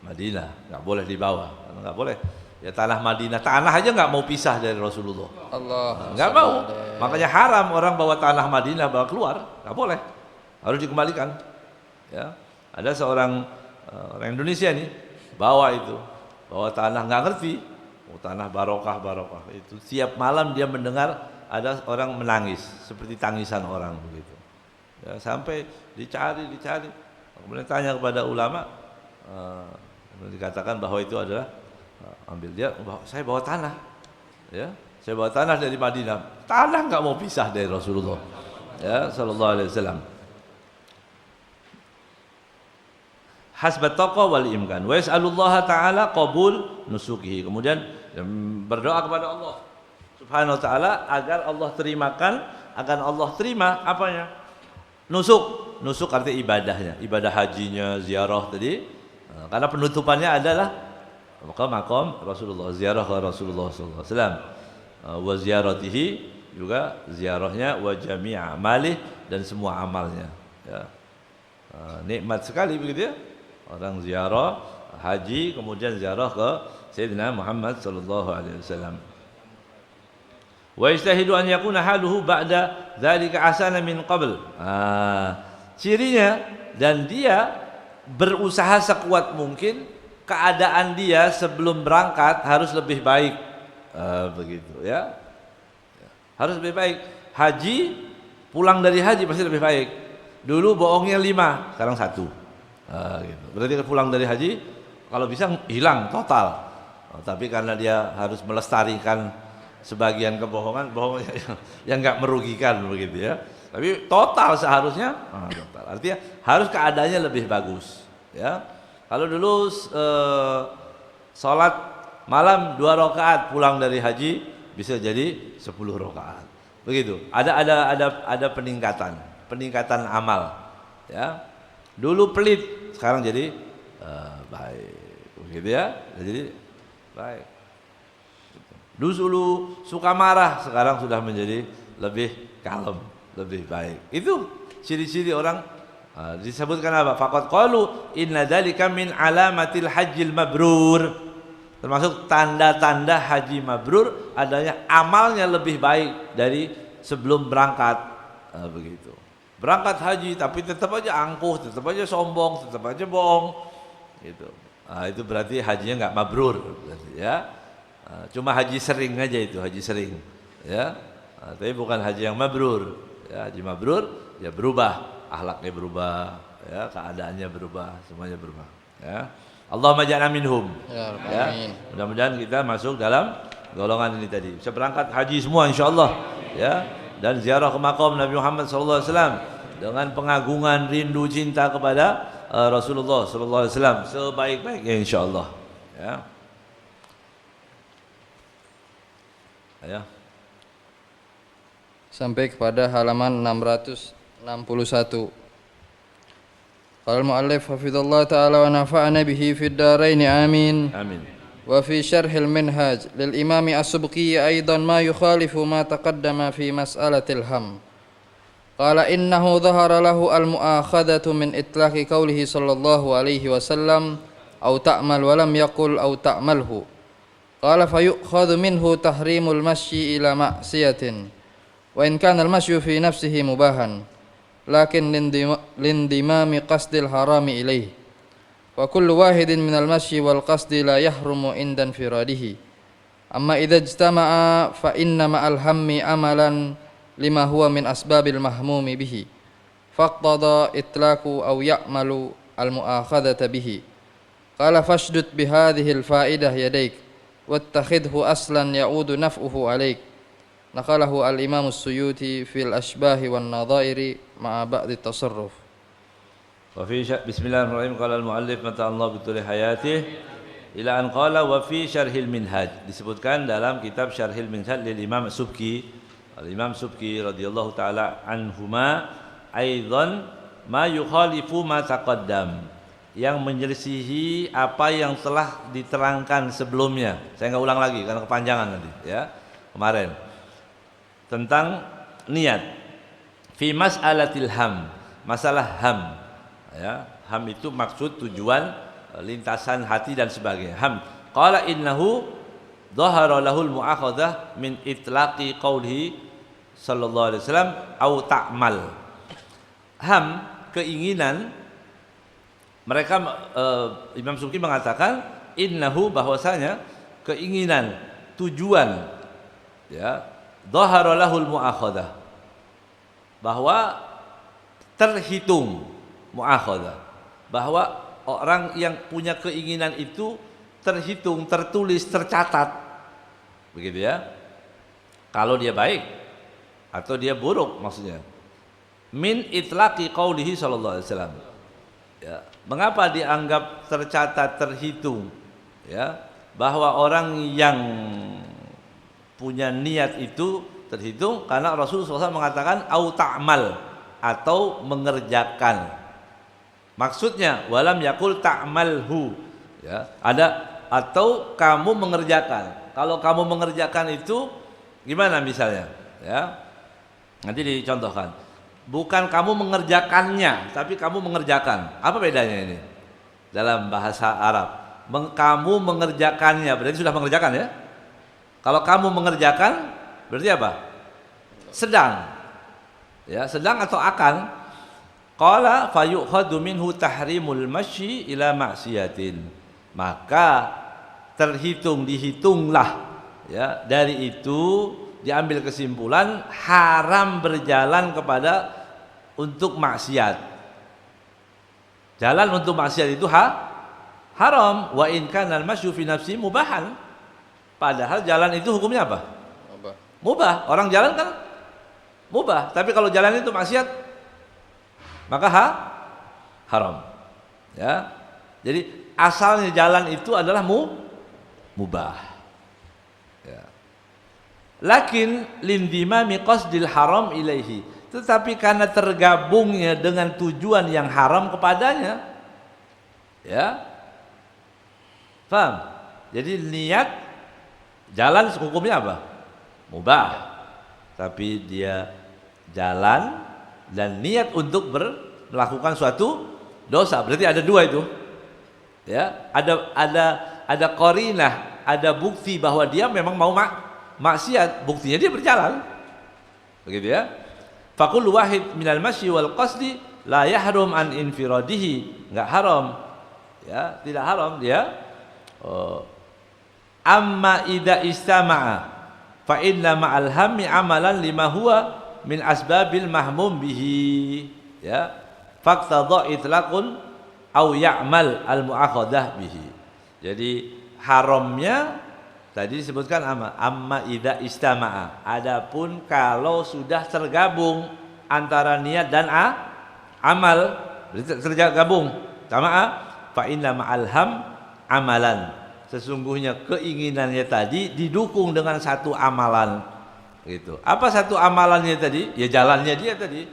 Madinah, nggak boleh dibawa, nggak boleh. Ya tanah Madinah, tanah aja nggak mau pisah dari Rasulullah. Allah, nggak mau, makanya haram orang bawa tanah Madinah bawa keluar, nggak boleh, harus dikembalikan. Ya, ada seorang orang Indonesia nih bawa tanah, nggak ngerti. Tanah barokah itu tiap malam dia mendengar ada orang menangis seperti tangisan orang begitu, ya, sampai dicari kemudian tanya kepada ulama, dikatakan bahwa itu adalah ambil dia, saya bawa tanah, ya saya bawa tanah dari Madinah, tanah nggak mau pisah dari Rasulullah, ya sallallahu alaihi wasallam. Hasbat taqwa wal imkan wa yas'alullaha ta'ala qabul nusukihi, kemudian berdoa kepada Allah Subhanahu wa taala agar Allah terima apanya? Nusuk artinya ibadahnya, ibadah hajinya, ziarah tadi. Karena penutupannya adalah maqam Rasulullah, ziarah ke Rasulullah sallallahu alaihi wasallam. Wa ziyaratihi juga ziarahnya, wa jami' amalih, dan semua amalnya, ya. Nikmat sekali begitu ya. Orang ziarah haji kemudian ziarah ke Sayyidina Muhammad sallallahu alaihi wasallam. Wa yastahidu an yakuna haluhu ba'da dzalika ahsana min qabl. Cirinya, dan dia berusaha sekuat mungkin keadaan dia sebelum berangkat harus lebih baik. Begitu ya. Harus lebih baik. Haji, pulang dari haji pasti lebih baik. Dulu bohongnya 5, sekarang 1. Gitu. Berarti pulang dari haji kalau bisa hilang total. Tapi karena dia harus melestarikan sebagian kebohongan, bohong yang nggak merugikan begitu ya. Tapi total seharusnya total. Artinya harus keadaannya lebih bagus ya. Kalau dulu sholat malam 2 rakaat pulang dari haji bisa jadi 10 rakaat. Begitu. Ada peningkatan amal ya. Dulu pelit, sekarang jadi baik. Begitu ya. Jadi baik. Dulu suka marah, sekarang sudah menjadi lebih kalem, lebih baik. Itu ciri-ciri orang. Disebutkan apa? Faqad qalu inna dzalika min alamatil hajjil mabrur. Termasuk tanda-tanda haji mabrur adanya amalnya lebih baik dari sebelum berangkat. Begitu. Berangkat haji tapi tetap aja angkuh, tetap aja sombong, tetap aja bohong. Gitu. Itu berarti hajinya nggak mabrur, berarti, ya. Cuma haji sering aja itu, haji sering, ya. Tapi bukan haji yang mabrur. Ya, haji mabrur ya berubah, akhlaknya berubah, ya, keadaannya berubah, semuanya berubah. Ya. Allahumma ja'alna minhum. Ya. Mudah-mudahan kita masuk dalam golongan ini tadi. Bisa berangkat haji semua insyaallah, ya. Dan ziarah ke makam Nabi Muhammad sallallahu alaihi wasallam dengan pengagungan rindu cinta kepada Rasulullah sallallahu alaihi wasallam sebaik-baiknya insyaallah, ya. Ya. Sampai kepada halaman 661. Qala al-mu'allif hafizallahu ta'ala wa nafa'ana bihi fid dharain amin. Amin. Wa fi syarhil minhaj lil imam as-subki aidan ma yukhalifu ma taqaddama fi mas'alatil ham. Qala innahu dhahara lahu al-mu'akhadatu min itlaqi qawlihi sallallahu alaihi wasallam aw ta'mal wa lam yaqul aw ta'malhu. Qala fayu'khadhu minhu tahrimul masyi ila ma'siyatin wa in kana al-masyu fi nafsihi mubahan lakin lindimami qasdil harami ilaih wa kullu wahidin minal masyi wal qasdi la yahrumu inda infiradihi amma idza ijtama'a fa inna ma'al hammi amalan lima huwa min asbabil mahmumi bihi faqtada itlaqu aw ya'malu al-mu'akhadata bihi qala fashdud bihadhihi al-fa'idah yadayk wattakhidhu aslan ya'udu naf'uhu alaik naqalahu al-imam as-suyuti fil ashbahi wan nadhairi ma'a ba'di tasarruf. Wa fi bismillahirrahmanirrahim qala al-muallif mata Allah bituli hayatih ila an qala wa fi syarhil minhaj, disebutkan dalam kitab syarhil minhaj lil imam Subki, al-imam Subki radhiyallahu taala anhuma aidan ma yukhalifu ma taqaddam, yang menyelisihi apa yang telah diterangkan sebelumnya. Saya nggak ulang lagi karena kepanjangan nanti, ya. Kemarin tentang niat fi mas'alatil ham, masalah ham, ya. Ham itu maksud tujuan, lintasan hati dan sebagainya. Ham. Qala innahu dhahara lahul mu'akhadhah min itlaqi qaulihi sallallahu alaihi wasallam au ta'mal. Ham, keinginan. Mereka Imam Subki mengatakan innahu, bahwasanya keinginan, tujuan, ya, dhahara lahul mu'akhadah, bahwa terhitung mu'akhadah, bahwa orang yang punya keinginan itu terhitung, tertulis, tercatat, begitu ya. Kalau dia baik atau dia buruk maksudnya. Min itlaqi qaulihi sallallahu alaihi wasallam. Ya, mengapa dianggap tercatat, terhitung? Ya, bahwa orang yang punya niat itu terhitung karena Rasulullah SAW mengatakan au ta'mal, atau mengerjakan. Maksudnya walam yakul ta'malhu, ya, ada atau kamu mengerjakan. Kalau kamu mengerjakan itu gimana misalnya? Ya, nanti dicontohkan. Bukan kamu mengerjakannya, tapi kamu mengerjakan. Apa bedanya ini dalam bahasa Arab? Kamu mengerjakannya berarti sudah mengerjakan, ya. Kalau kamu mengerjakan berarti apa? Sedang. Ya, sedang atau akan. Qala fayukhadhu minhu tahrimul masyi ila maksiatin. Maka dihitunglah ya, dari itu diambil kesimpulan haram berjalan kepada untuk maksiat. Jalan untuk maksiat itu haram. Wa in kana al-masyu fi nafsi mubahan. Padahal jalan itu hukumnya apa? Mubah. Orang jalan kan mubah, tapi kalau jalan itu maksiat maka haram. Ya. Jadi asalnya jalan itu adalah mubah. Ya. Lakin lindimami qasdil haram ilaihi. Tetapi karena tergabungnya dengan tujuan yang haram kepadanya. Ya. Paham? Jadi niat jalan hukumnya apa? Mubah. Tapi dia jalan dan niat untuk melakukan suatu dosa, berarti ada dua itu. Ya, ada qarinah, ada bukti bahwa dia memang mau maksiat, buktinya dia berjalan. Begitu ya. Faqul wahid minal masyi wal qasdi la yahrum an infiradihi, enggak haram. Ya, tidak haram dia. Amma idza istama'a fa inna ma'al hammi amalan lima huwa min asbabil mahmum bihi, ya, faqtadha itlaqun au ya'mal al mu'akhadah bihi. Jadi haramnya tadi disebutkan amma idza istama'a, adapun kalau sudah tergabung antara niat dan amal, tergabung sama fa inna ma'al ham amalan, sesungguhnya keinginannya tadi didukung dengan satu amalan. Gitu. Apa satu amalannya tadi? Ya jalannya dia tadi.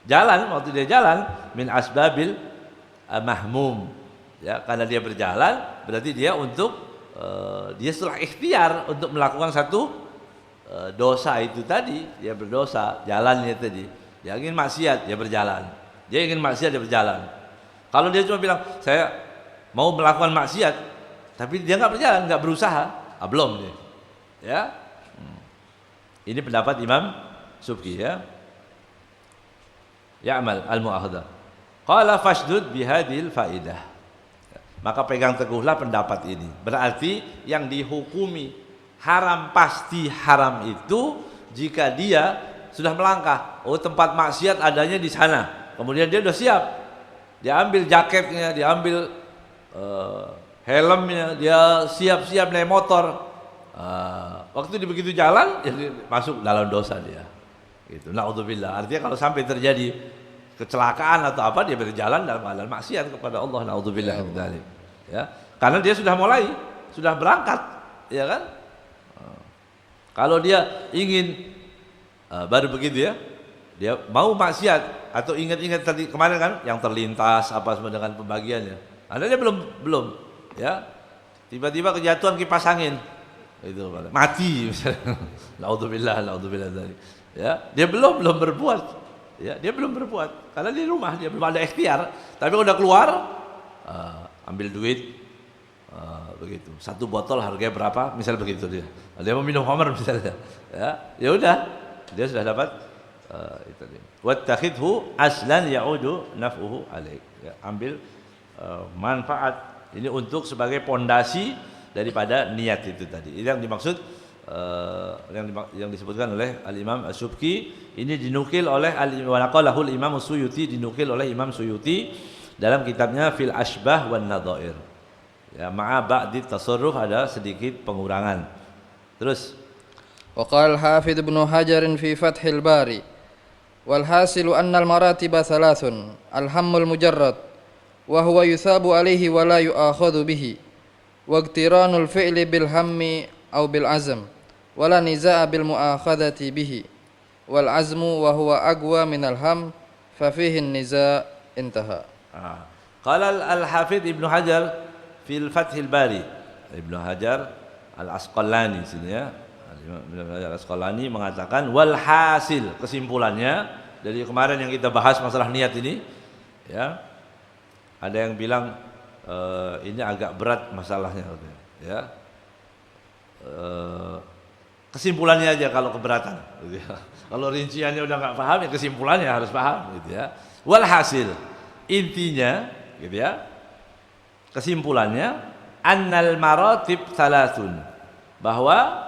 Jalan, waktu dia jalan min asbabil mahmum. Ya, karena dia berjalan berarti dia untuk dia setelah ikhtiar untuk melakukan satu dosa itu tadi, dia berdosa, jalannya tadi. Dia ingin maksiat, dia berjalan. Dia ingin maksiat, dia berjalan. Kalau dia cuma bilang saya mau melakukan maksiat tapi dia enggak berjalan, enggak berusaha, belum dia. Ya. Ini pendapat Imam Subki, ya. Ya'mal al-mu'akhadah. Qala fashdud bihadil faidah. Maka pegang teguhlah pendapat ini. Berarti yang dihukumi haram pasti haram itu jika dia sudah melangkah. Oh, tempat maksiat adanya di sana. Kemudian dia sudah siap. Dia ambil jaketnya, dia ambil helmnya, dia siap-siap naik motor. Waktu dia begitu jalan, ya masuk dalam dosa dia. Gitu. Naudzubillah. Artinya kalau sampai terjadi kecelakaan atau apa, dia berjalan dalam keadaan maksiat kepada Allah. Naudzubillah min dzalik. Ya. Karena dia sudah mulai, sudah berangkat, ya kan? Kalau dia ingin baru begitu ya, dia mau maksiat atau ingat-ingat tadi kemarin kan yang terlintas apa semua dengan pembagiannya. Ada dia belum, ya. Tiba-tiba kejatuhan kipas angin. Itu mati misalnya. Naudzubillah dzalik. Ya, dia belum berbuat. Ya, dia belum berbuat karena di rumah dia belum ada ikhtiar. Tapi kalau udah keluar ambil duit begitu. Satu botol harganya berapa? Misal begitu dia. Dia mau minum khamr misalnya. Ya udah, dia sudah dapat itu dia. Wattakhidhu aslan ya'udu naf'uhu alaik. Ya, ambil manfaat ini untuk sebagai pondasi daripada niat itu tadi. Ini yang dimaksud yang disebutkan oleh Al-Imam Asy-Syubki. Ini dinukil oleh Al-Imam Imam Suyuti, dinukil oleh Imam Suyuti dalam kitabnya Fil Ashbah wan Nadhair. Ya, ma'a ba'di tasarruf ada sedikit pengurangan. Terus وقال الحافظ ابن حجر في فتح الباري والحاصل أن المراتب ثلاث الهم المجرد وهو يثاب عليه ولا يؤاخذ به واقتران الفعل بالهم أو بالعزم ولا نزاع بالمؤاخذة به والعزم وهو أقوى من الهم ففيه النزاع انتهى. قال الحافظ ابن حجر في الفتح الباري, Ibnu Hajar Al-Asqalani sini ya, Ibnu Hajar Al-Asqalani mengatakan wal hasil, kesimpulannya dari kemarin yang kita bahas masalah niat ini ya, ada yang bilang ini agak berat masalahnya ya. Kesimpulannya aja kalau keberatan gitu ya. Kalau rinciannya udah nggak paham ya kesimpulannya harus paham gitu ya. Walhasil intinya gitu ya. Kesimpulannya annal maratib salatun, bahwa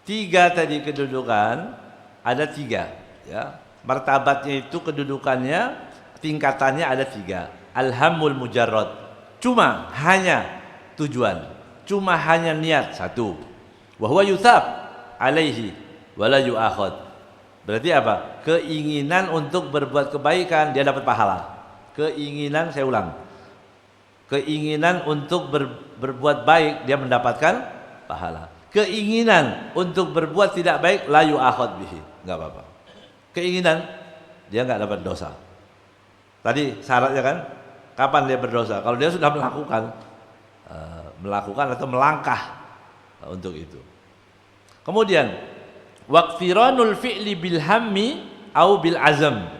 3 tadi kedudukan ada 3 ya. Martabatnya itu kedudukannya tingkatannya ada 3. Alhamul mujarrad, cuma hanya tujuan, cuma hanya niat satu. Wa huwa yuthab alaihi wala yu'akhad. Berarti apa? Keinginan untuk berbuat kebaikan dia dapat pahala. Keinginan, saya ulang, keinginan untuk berbuat baik dia mendapatkan pahala. Keinginan untuk berbuat tidak baik la yu'akhad bihi, enggak apa-apa. Keinginan dia enggak dapat dosa. Tadi syaratnya kan kapan dia berdosa? Kalau dia sudah melakukan atau melangkah untuk itu. Kemudian waqtiranul fi'li bil hammi au bil azam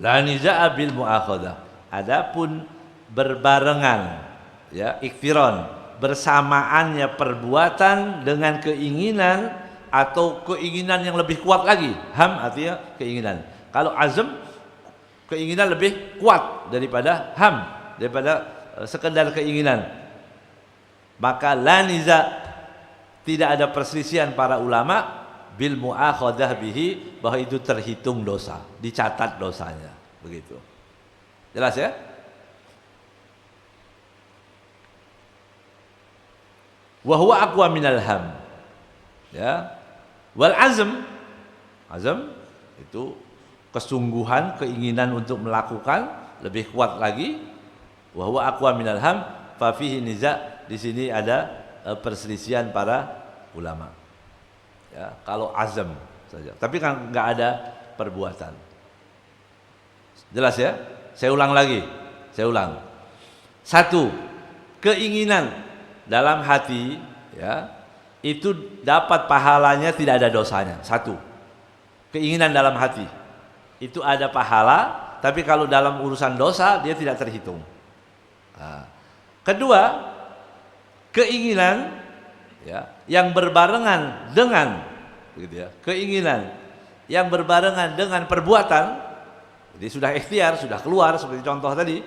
la niza'a bil mu'akhadah. Adapun berbarengan ya, iktiran, bersamaannya perbuatan dengan keinginan atau keinginan yang lebih kuat lagi. Ham artinya keinginan. Kalau azam keinginan lebih kuat daripada ham, daripada sekedar keinginan. Maka la niza', tidak ada perselisihan para ulama bil mu'akhadah bihi, bahwa itu terhitung dosa, dicatat dosanya, begitu. Jelas ya? Wa huwa aqwa minal ham. Ya. Wal azm, azm itu kesungguhan, keinginan untuk melakukan lebih kuat lagi. Wa huwa aqwa minal ham, fa fihi niza', di sini ada perselisihan para ulama. Ya, kalau azam saja, tapi kan nggak ada perbuatan. Jelas ya? Saya ulang lagi. Saya ulang. 1, keinginan dalam hati ya, itu dapat pahalanya, tidak ada dosanya. 1. Keinginan dalam hati itu ada pahala, tapi kalau dalam urusan dosa dia tidak terhitung. Nah. Kedua, keinginan ya, yang berbarengan dengan gitu ya, keinginan yang berbarengan dengan perbuatan, jadi sudah ikhtiar, sudah keluar seperti contoh tadi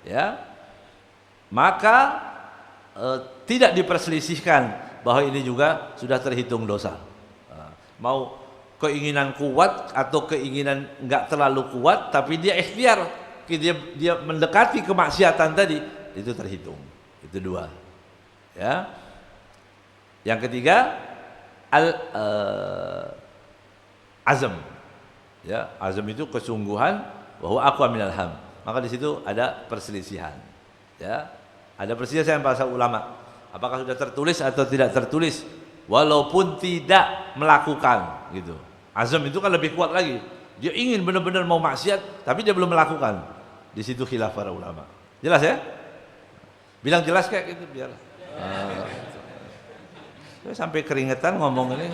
ya, maka tidak diperselisihkan bahwa ini juga sudah terhitung dosa. Mau keinginan kuat atau keinginan enggak terlalu kuat tapi dia ikhtiar, dia mendekati kemaksiatan tadi, itu terhitung. Itu 2. Ya. Yang ketiga azam. Ya, azam itu kesungguhan, bahwa aqwa minal ham. Maka di situ ada perselisihan. Ya. Ada perselisihan para ulama. Apakah sudah tertulis atau tidak tertulis walaupun tidak melakukan gitu. Azam itu kan lebih kuat lagi. Dia ingin benar-benar mau maksiat tapi dia belum melakukan. Di situ khilaf para ulama. Jelas ya? Bilang jelas kayak gitu biar. Sampai keringetan ngomong ini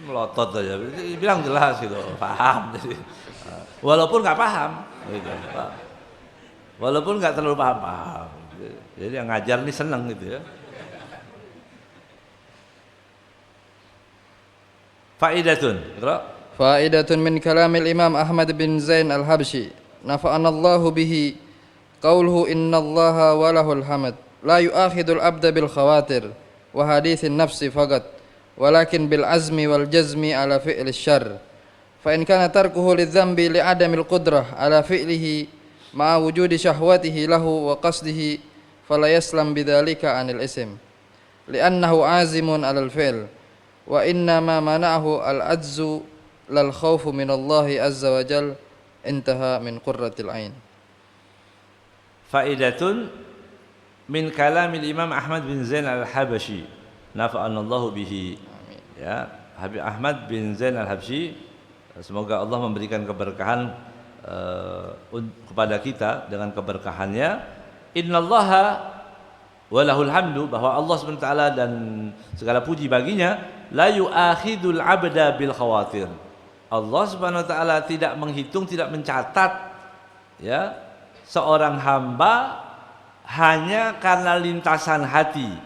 melotot aja. Bilang jelas gitu, paham. Jadi, walaupun nggak paham, gitu, walaupun nggak terlalu paham. Jadi yang ngajar nih seneng gitu ya. Faidatun. Faidatun min kalamil Imam Ahmad bin Zain al-Habsyi, nafa'anallahu bihi. Qauluhu innallaha walahul hamd la yu'akhidul abda bil khawatir wa hadithin nafsi faqat walakin bil azmi wal jazmi ala fi'li syarr fa in kana tarkuhu lidhanbi li adamil qudrah ala fi'lihi ma wujudi syahwatihi lahu wa qasdihi fala yaslam bidzalika anil ism li'annahu azimun alal fi'l wa inna ma mana'ahu al ajzu lal khawfu minallahi azza wa jal. Intaha min qurratil ain. Faidatun min kalamil Imam Ahmad bin Zain al-Habsyi, nafa'anallahu bihi. Amin. Ya, Habib Ahmad bin Zain al-Habsyi, semoga Allah memberikan keberkahan kepada kita dengan keberkahannya. Innallaha walahul hamdu, bahwa Allah SWT dan segala puji baginya, la yu'akhidul abda bil khawatir. Allah SWT tidak menghitung, tidak mencatat ya seorang hamba hanya karena lintasan hati.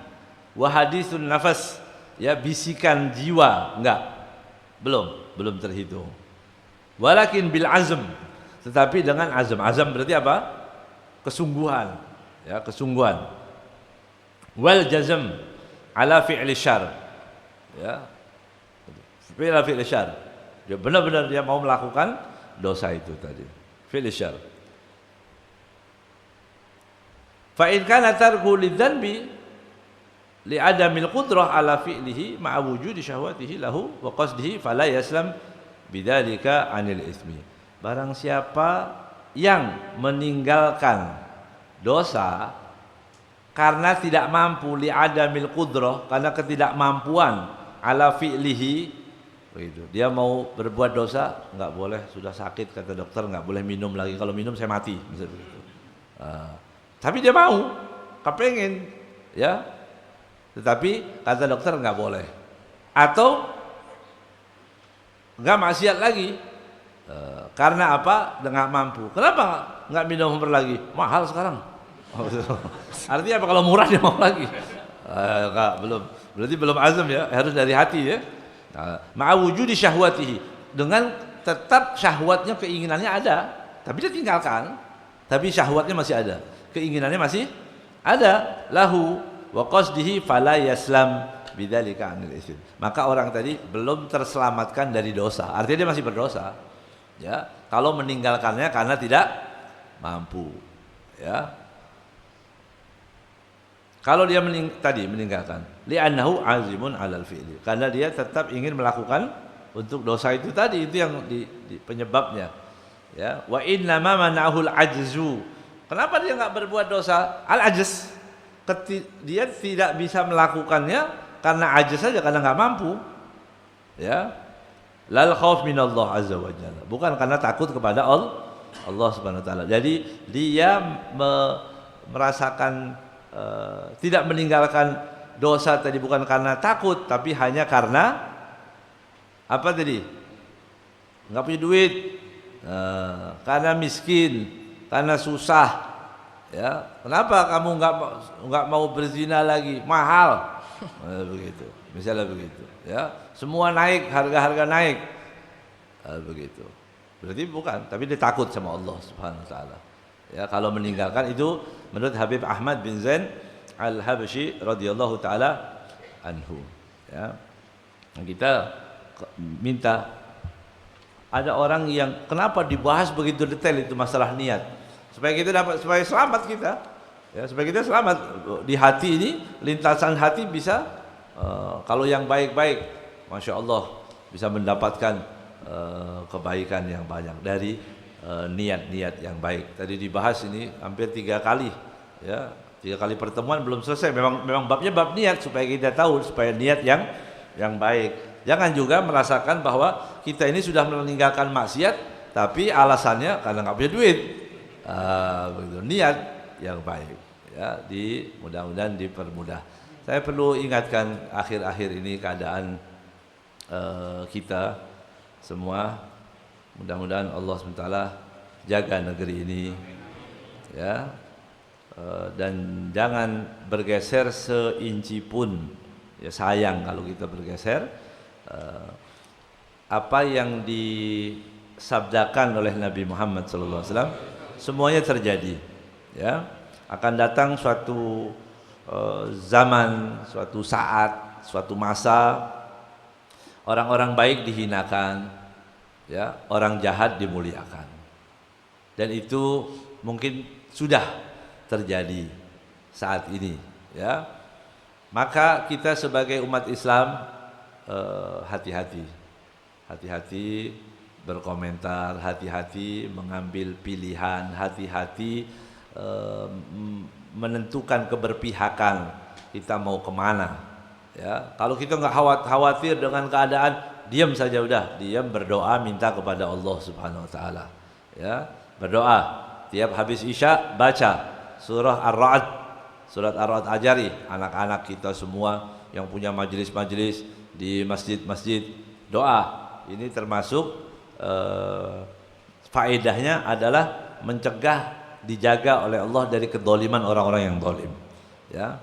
Wa hadithun nafas, ya bisikan jiwa, enggak. Belum terhitung. Walakin bil azm, tetapi dengan azam. Azam berarti apa? Kesungguhan, ya, kesungguhan. Wal jazm ala fi'li syarr. Ya. Fi'li syarr. Dia benar-benar dia mau melakukan dosa itu tadi. Fi'li syarr. Fa in kana tarku lidzanbi li adamil qudrah ala fi'lihi ma'a wujudi syahwatihi lahu wa qasdihi fala yaslam bidzalika 'anil itsmi. Barang siapa yang meninggalkan dosa karena tidak mampu li adamil qudrah, karena ketidakmampuan ala fi'lihi, begitu. Dia mau berbuat dosa, enggak boleh, sudah sakit kata dokter enggak boleh minum lagi, kalau minum saya mati, misalnya begitu. Tapi dia mau, kepengen, ya. Tetapi kata dokter enggak boleh. Atau enggak maksiat lagi. Karena apa? Enggak mampu. Kenapa enggak minum khamr lagi? Mahal sekarang. Artinya apa, kalau murah dia mau lagi? Enggak, belum. Berarti belum azam ya, harus dari hati ya. Ma'a wujudi syahwatihi, dengan tetap syahwatnya, keinginannya ada, tapi dia tinggalkan. Tapi syahwatnya masih ada, keinginannya masih ada. Lahu wa qasdihi fala yaslam bidzalika 'anil itsm. Maka orang tadi belum terselamatkan dari dosa. Artinya dia masih berdosa. Ya, kalau meninggalkannya karena tidak mampu. Ya. Kalau dia meninggalkan li'annahu azimun 'alal fi'li, karena dia tetap ingin melakukan untuk dosa itu tadi, itu yang di penyebabnya. Ya, wa inna ma mana'ahul ajzu. Kenapa dia enggak berbuat dosa? Al-ajz. Dia tidak bisa melakukannya karena ajz saja, karena enggak mampu. Ya. Lal khauf minallah azza wa jalla. Bukan karena takut kepada Allah Subhanahu wa taala. Jadi dia merasakan tidak meninggalkan dosa tadi bukan karena takut, tapi hanya karena apa tadi? Enggak punya duit. Karena miskin, karena susah, ya. Kenapa kamu enggak mau berzina lagi? Mahal, begitu. Misalnya begitu, ya. Semua naik, harga-harga naik, begitu. Berarti bukan, tapi dia takut sama Allah Subhanahu Wa Taala. Ya, kalau meninggalkan itu, menurut Habib Ahmad bin Zain Al-Habsyi radhiyallahu taala anhu. Ya, kita minta. Ada orang yang kenapa dibahas begitu detail itu masalah niat, supaya kita dapat, supaya selamat kita, ya, supaya kita selamat di hati ini, lintasan hati bisa kalau yang baik-baik, masya Allah, bisa mendapatkan kebaikan yang banyak dari niat-niat yang baik. Tadi dibahas ini hampir 3 kali, ya, 3 kali pertemuan belum selesai. Memang babnya bab niat, supaya kita tahu, supaya niat yang baik. Jangan juga merasakan bahwa kita ini sudah meninggalkan maksiat, tapi alasannya karena nggak punya duit. Begitu. Niat yang baik, ya, mudah-mudahan dipermudah. Saya perlu ingatkan akhir-akhir ini keadaan kita semua. Mudah-mudahan Allah SWT jaga negeri ini, ya, dan jangan bergeser seinci pun. Ya, sayang kalau kita bergeser. Apa yang disabdakan oleh Nabi Muhammad SAW semuanya terjadi. Ya, akan datang suatu zaman, suatu saat, suatu masa, orang-orang baik dihinakan, ya, orang jahat dimuliakan. Dan itu mungkin sudah terjadi saat ini. Ya, maka kita sebagai umat Islam hati-hati berkomentar, hati-hati mengambil pilihan, hati-hati menentukan keberpihakan kita mau kemana. Ya, kalau kita nggak khawatir dengan keadaan, diam saja udah, diam, berdoa, minta kepada Allah Subhanahu Wa Taala. Ya, berdoa tiap habis isya baca surah Ar-Ra'd, surat Ar-Ra'd, ajari anak-anak kita semua yang punya majelis-majelis di masjid-masjid, doa. Ini termasuk faedahnya adalah mencegah, dijaga oleh Allah dari kedoliman orang-orang yang dolim. Ya,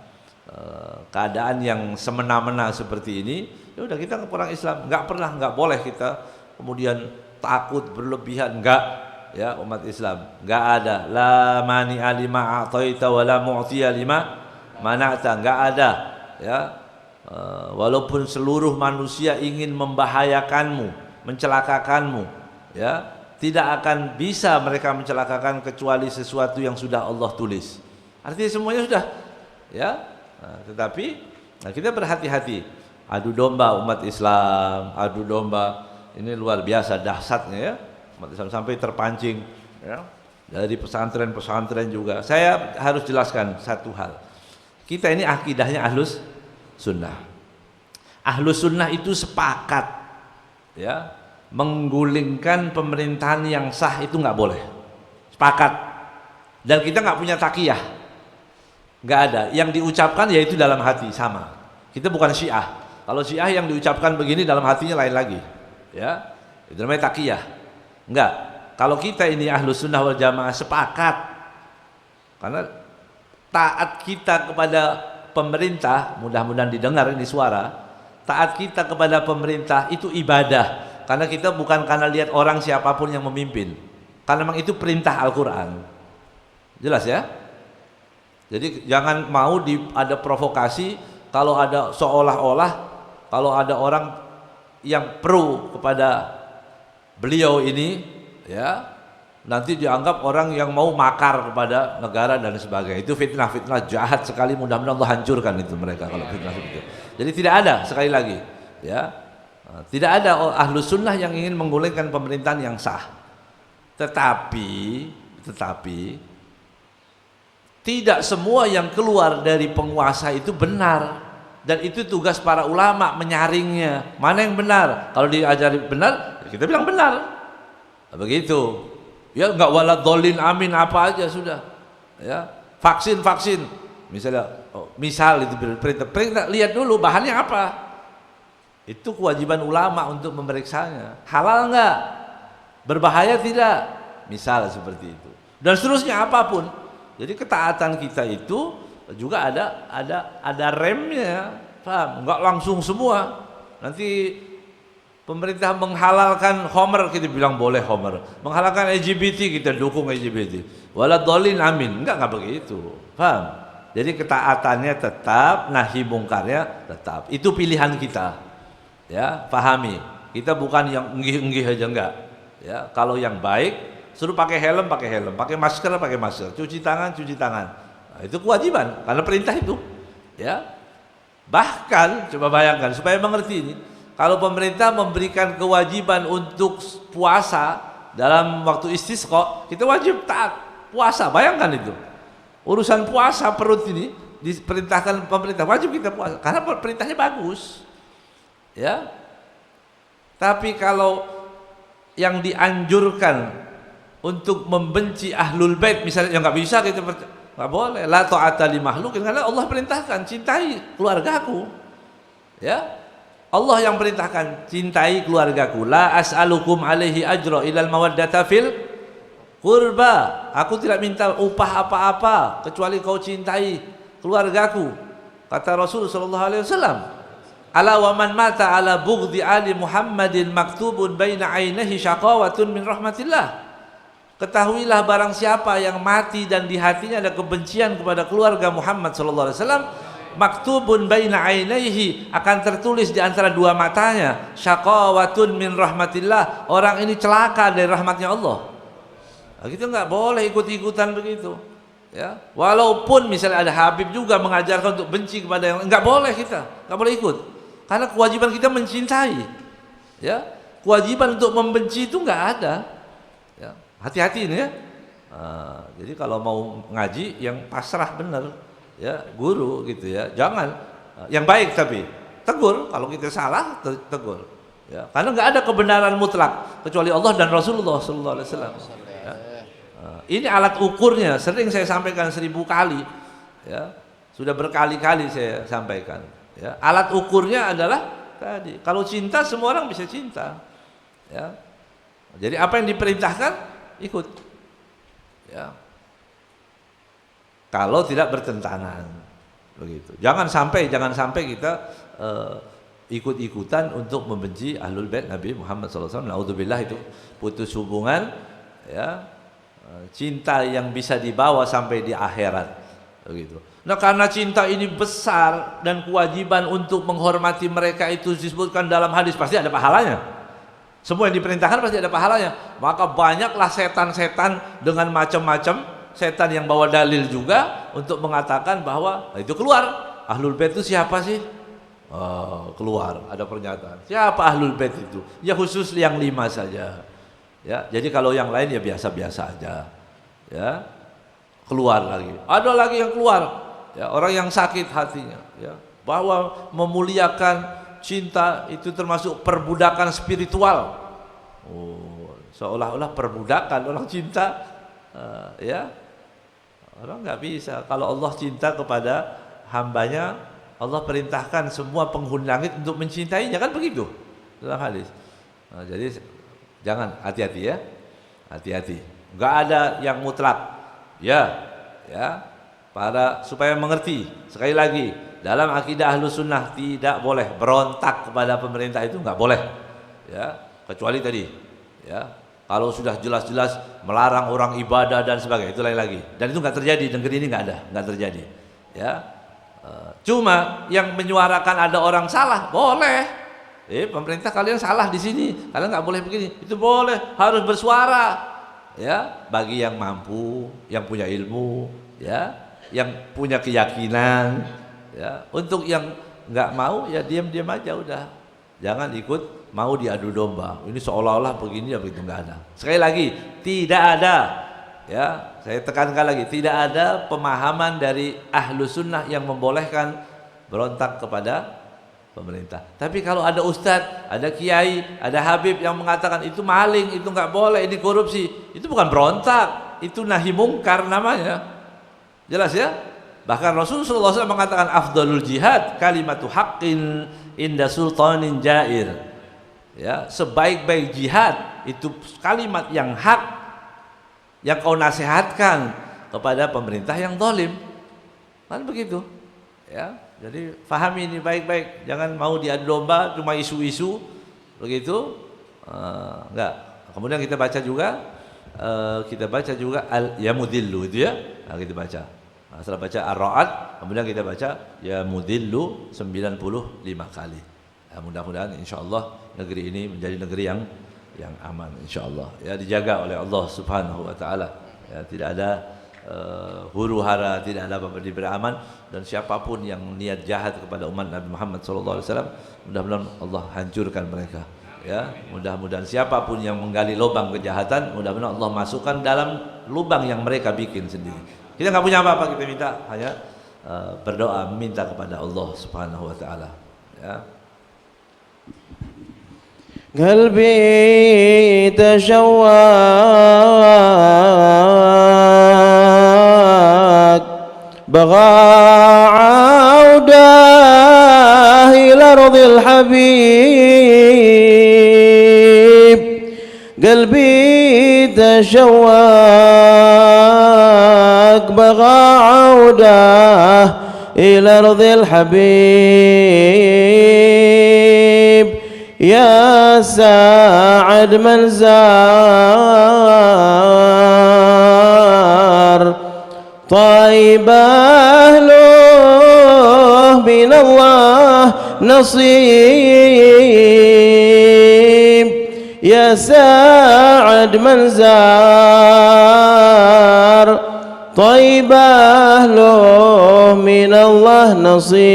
keadaan yang semena-mena seperti ini, ya udah kita orang Islam nggak boleh kita kemudian takut berlebihan, enggak ya umat Islam, nggak ada la mani'a lima a'taita wa la mu'tiya lima mana'ta, nggak ada ya. Walaupun seluruh manusia ingin membahayakanmu, mencelakakanmu, ya tidak akan bisa mereka mencelakakan kecuali sesuatu yang sudah Allah tulis. Artinya semuanya sudah, ya. Tetapi kita berhati-hati. Adu domba umat Islam, adu domba ini luar biasa dahsyatnya ya. Umat Islam sampai terpancing, ya. Dari pesantren-pesantren juga. Saya harus jelaskan satu hal. Kita ini akidahnya Ahlus Sunnah. Ahlus Sunnah itu sepakat, ya, menggulingkan pemerintahan yang sah itu nggak boleh. Sepakat. Dan kita nggak punya takiyah, nggak ada. Yang diucapkan yaitu dalam hati sama. Kita bukan Syiah. Kalau Syiah yang diucapkan begini dalam hatinya lain lagi, ya. Itu namanya takiyah. Enggak. Kalau kita ini Ahlus Sunnah wal Jamaah sepakat, karena taat kita kepada pemerintah, mudah-mudahan didengar ini suara, taat kita kepada pemerintah itu ibadah, karena kita bukan karena lihat orang siapapun yang memimpin, karena memang itu perintah Al-Quran. Jelas ya? Jadi jangan mau ada provokasi, kalau ada seolah-olah kalau ada orang yang pro kepada beliau ini, ya nanti dianggap orang yang mau makar kepada negara dan sebagainya. Itu fitnah jahat sekali, mudah-mudahan Allah hancurkan itu mereka kalau fitnah seperti itu. Jadi tidak ada, sekali lagi ya, tidak ada Ahlus Sunnah yang ingin menggulingkan pemerintahan yang sah. Tetapi tidak semua yang keluar dari penguasa itu benar, dan itu tugas para ulama menyaringnya. Mana yang benar? Kalau diajari benar, kita bilang benar. Begitu. Ya enggak waladhdallin amin apa aja sudah. Ya, vaksin. Misalnya misal itu perintah, lihat dulu bahannya apa. Itu kewajiban ulama untuk memeriksanya. Halal enggak? Berbahaya tidak? Misal seperti itu. Dan seterusnya apapun. Jadi ketaatan kita itu juga ada remnya. Paham? Enggak langsung semua. Nanti pemerintah menghalalkan Homer, kita bilang boleh Homer. Menghalalkan LGBT, kita dukung LGBT. Waladhdallin amin. Enggak begitu. Paham? Jadi ketaatannya tetap, nahi mungkarnya tetap. Itu pilihan kita. Ya, pahami. Kita bukan yang enggih-enggih aja enggak. Ya, kalau yang baik suruh pakai helm, pakai masker, cuci tangan. Nah, itu kewajiban karena perintah itu. Ya. Bahkan coba bayangkan supaya mengerti ini. Kalau pemerintah memberikan kewajiban untuk puasa dalam waktu istisqa, kita wajib taat puasa. Bayangkan itu. Urusan puasa perut ini diperintahkan pemerintah, wajib kita puasa karena perintahnya bagus. Ya. Tapi kalau yang dianjurkan untuk membenci ahlul bait misalnya, yang nggak bisa kita nggak boleh. La ta'ata li makhluqin, karena Allah perintahkan cintai keluargaku. Ya. Allah yang perintahkan cintai keluargaku. La as'alukum alaihi ajra ilal mawaddata fil qurba. Aku tidak minta upah apa-apa kecuali kau cintai keluargaku. Kata Rasul sallallahu alaihi wasallam, ala wa man mata ala bughdhi ali Muhammadin maktubun baina ainihi syaqawatun min rahmatillah. Ketahuilah barang siapa yang mati dan di hatinya ada kebencian kepada keluarga Muhammad sallallahu alaihi wasallam, maktubun baina ainaihi, akan tertulis di antara dua matanya, syaqawatun min rahmatillah, orang ini celaka dari rahmatnya Allah. Nah, kita nggak boleh ikut-ikutan begitu. Ya, walaupun misalnya ada Habib juga mengajarkan untuk benci kepada yang, nggak boleh, kita nggak boleh ikut, karena kewajiban kita mencintai. Ya, kewajiban untuk membenci itu nggak ada. Ya, hati-hati ini ya. Jadi kalau mau ngaji yang pasrah bener. Ya, guru gitu ya, jangan yang baik, tapi tegur kalau kita salah, tegur ya, karena nggak ada kebenaran mutlak kecuali Allah dan Rasulullah sallallahu alaihi wasallam. Ya. Ini alat ukurnya, sering saya sampaikan 1000 kali ya, sudah berkali-kali saya sampaikan ya. Alat ukurnya adalah tadi, kalau cinta semua orang bisa cinta ya. Jadi apa yang diperintahkan ikut ya, kalau tidak bertentangan begitu. Jangan sampai kita ikut-ikutan untuk membenci ahlul bait Nabi Muhammad SAW. Naudzubillah, itu putus hubungan, ya, cinta yang bisa dibawa sampai di akhirat, begitu. Nah, karena cinta ini besar dan kewajiban untuk menghormati mereka itu disebutkan dalam hadis, pasti ada pahalanya. Semua yang diperintahkan pasti ada pahalanya. Maka banyaklah setan-setan dengan macam-macam, setan yang bawa dalil juga untuk mengatakan bahwa itu keluar. Ahlul bait itu siapa sih? Keluar, ada pernyataan. Siapa ahlul bait itu? Ya khusus yang 5 saja. Ya, jadi kalau yang lain ya biasa-biasa aja. Ya. Keluar lagi. Ada lagi yang keluar. Ya, orang yang sakit hatinya, ya, bahwa memuliakan cinta itu termasuk perbudakan spiritual. Seolah-olah perbudakan orang cinta, ya. Orang nggak bisa. Kalau Allah cinta kepada hambanya, Allah perintahkan semua penghuni langit untuk mencintainya, kan begitu dalam hadis. Nah, jadi jangan, hati-hati ya, hati-hati. Nggak ada yang mutlak, ya, para supaya mengerti. Sekali lagi, dalam akidah Ahlus Sunnah tidak boleh berontak kepada pemerintah, itu nggak boleh, ya, kecuali tadi, ya. Kalau sudah jelas-jelas melarang orang ibadah dan sebagainya, itu lain lagi. Dan itu nggak terjadi, negeri ini nggak terjadi. Ya, cuma yang menyuarakan ada orang salah, boleh. Pemerintah kalian salah di sini, kalian nggak boleh begini. Itu boleh, harus bersuara. Ya, bagi yang mampu, yang punya ilmu, ya, yang punya keyakinan. Ya, untuk yang nggak mau, ya diam-diam aja udah. Jangan ikut mau diadu domba. Ini seolah-olah begini ya begitu, nggak ada. Sekali lagi, tidak ada, ya, saya tekankan lagi, tidak ada pemahaman dari Ahlus Sunnah yang membolehkan berontak kepada pemerintah. Tapi kalau ada ustadz, ada kiai, ada habib yang mengatakan itu maling, itu nggak boleh, ini korupsi, itu bukan berontak, itu nahi mungkar namanya. Jelas ya? Bahkan Rasulullah SAW mengatakan afdalul jihad kalimatu haqqin inda sultanin jair. Ya, sebaik-baik jihad itu kalimat yang hak yang kau nasihatkan kepada pemerintah yang zalim. Kan begitu. Ya, jadi fahami ini baik-baik, jangan mau diadu domba cuma isu-isu begitu. Enggak. Kemudian kita baca juga ya mudillu itu ya. Nah, kita baca. Nah, setelah baca Ar-Ra'd, kemudian kita baca ya mudillu 95 kali. Ya, mudah-mudahan insyaallah negeri ini menjadi negeri yang aman insyaallah. Ya, dijaga oleh Allah Subhanahu wa taala. Ya, tidak ada huru-hara, tidak ada apa-apa, diberi aman, dan siapapun yang niat jahat kepada umat Nabi Muhammad sallallahu alaihi wasallam, mudah-mudahan Allah hancurkan mereka. Ya, mudah-mudahan siapapun yang menggali lubang kejahatan, mudah-mudahan Allah masukkan dalam lubang yang mereka bikin sendiri. Kita nggak punya apa-apa, kita minta hanya berdoa, minta kepada Allah Subhanahu wa taala. Ya. قلبي تشوق بغى عوده إلى أرض الحبيب قلبي تشوق بغى عوده إلى أرض الحبيب يا ساعد من زار طيب أهله من الله نصيب يا ساعد من زار طيب أهله من الله نصيب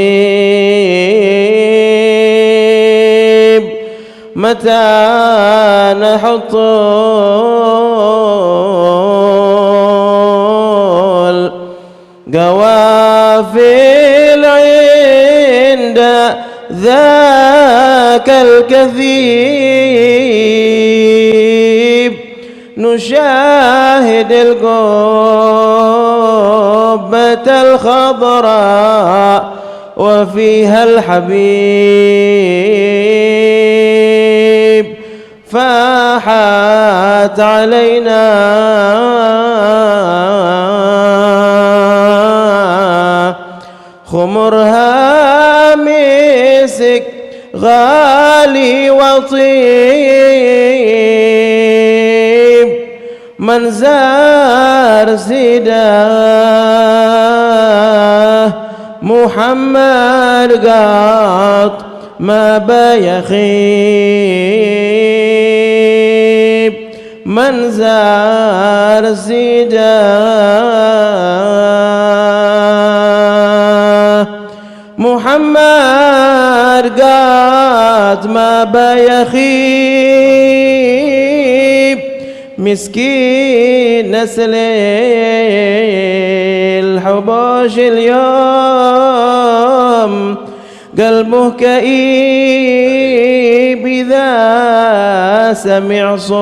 متى نحط القوافل عند ذاك الكثيب نشاهد القبة الخضراء وفيها الحبيب فاحت علينا خمرها مسك غالي وطيب من زار سيده محمد قط ما بيخيب من زار سيده محمد قط ما بيخيب مسكين نسل الحبوش اليوم قلبه كئيب إذا سمع صوت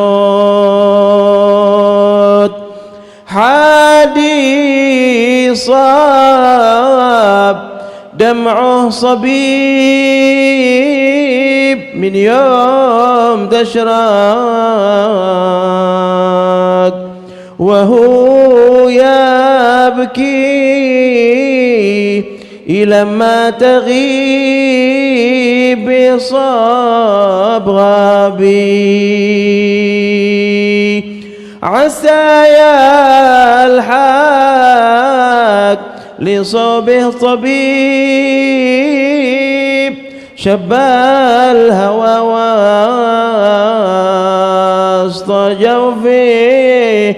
حادي صاب دمعه صبيب من يوم تشرق وهو يبكي إلى ما تغيب صاب غبي عسى يلحق لصوبه طبيب شب الهوى وسط جوفه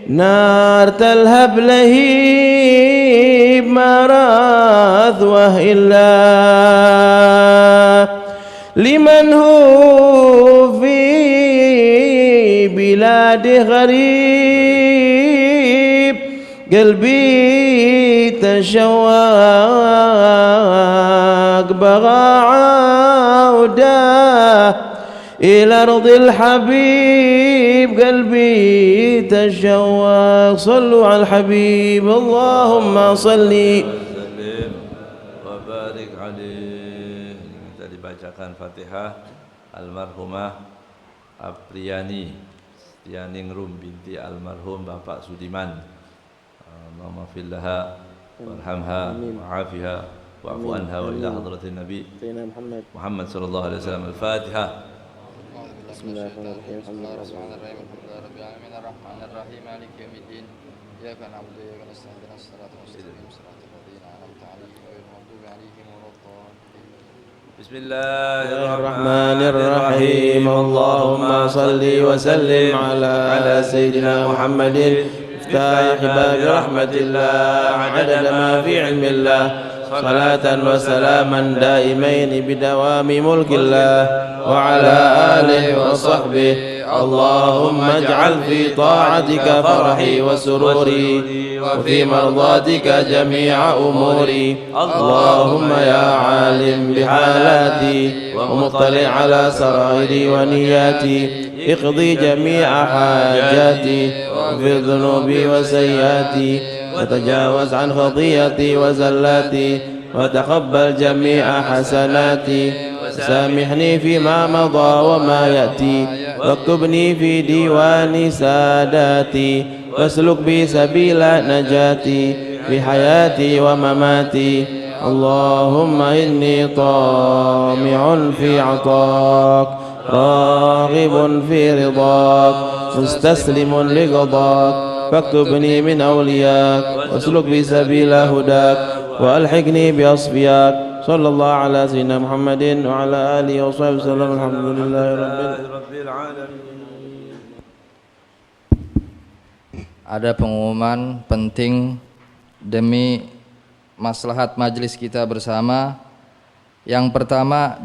نار تلهب لهيب ما راثوه إلا لمن هو في بلاده غريب قلبي تشوق بغى عوده إلى أرض الحبيب قلبي تشوق صلوا على الحبيب اللهم صل وسلم وbarik alaih. Kita dibacakan Fatihah almarhumah Apriyani Setianingrum binti almarhum Bapak Sudiman. Allahumma fillaha warhamha wa'afiha wa'fu anha wa ila hadratin Nabi Muhammad sallallahu alaihi wasallam. Al-Fatihah. Bismillahirrahmanirrahim. Bismillahirrahmanirrahim. Alhamdulillahirabbil alamin arrahmanirrahim maliki yaumiddin. Iyyaka na'budu wa iyyaka nasta'in ihdinas siratal mustaqim siratal ladzina an'amta 'alaihim ghairil maghdubi 'alaihim waladdallin. Bismillahirrahmanirrahim. Allahumma salli wa sallim ala sayyidina Muhammadin miftah bab rahmatillah 'adada ma fi 'ilmillah salatan wa salaman daimain bidawami mulkillah وعلى آله وصحبه اللهم اجعل في طاعتك فرحي وسروري وفي مرضاتك جميع أموري اللهم يا عالم بحالاتي ومطلع على سرائري ونياتي اقضي جميع حاجاتي واغفر ذنوبي وسيئاتي وتجاوز عن خطيئتي وزلاتي وتقبل جميع حسناتي سامحني فيما مضى وما يأتي واكتبني في ديوان ساداتي واسلك بي سبيل نجاتي في حياتي ومماتي اللهم إني طامع في عطاك راغب في رضاك مستسلم لقضاك فاكتبني من أولياك واسلك بي سبيل هداك وألحقني بأصفياك صلى الله على سيدنا محمد وعلى آله وصحبه وسلم. الحمد لله رب العالمين. Ada pengumuman penting demi maslahat majelis kita bersama. Yang pertama,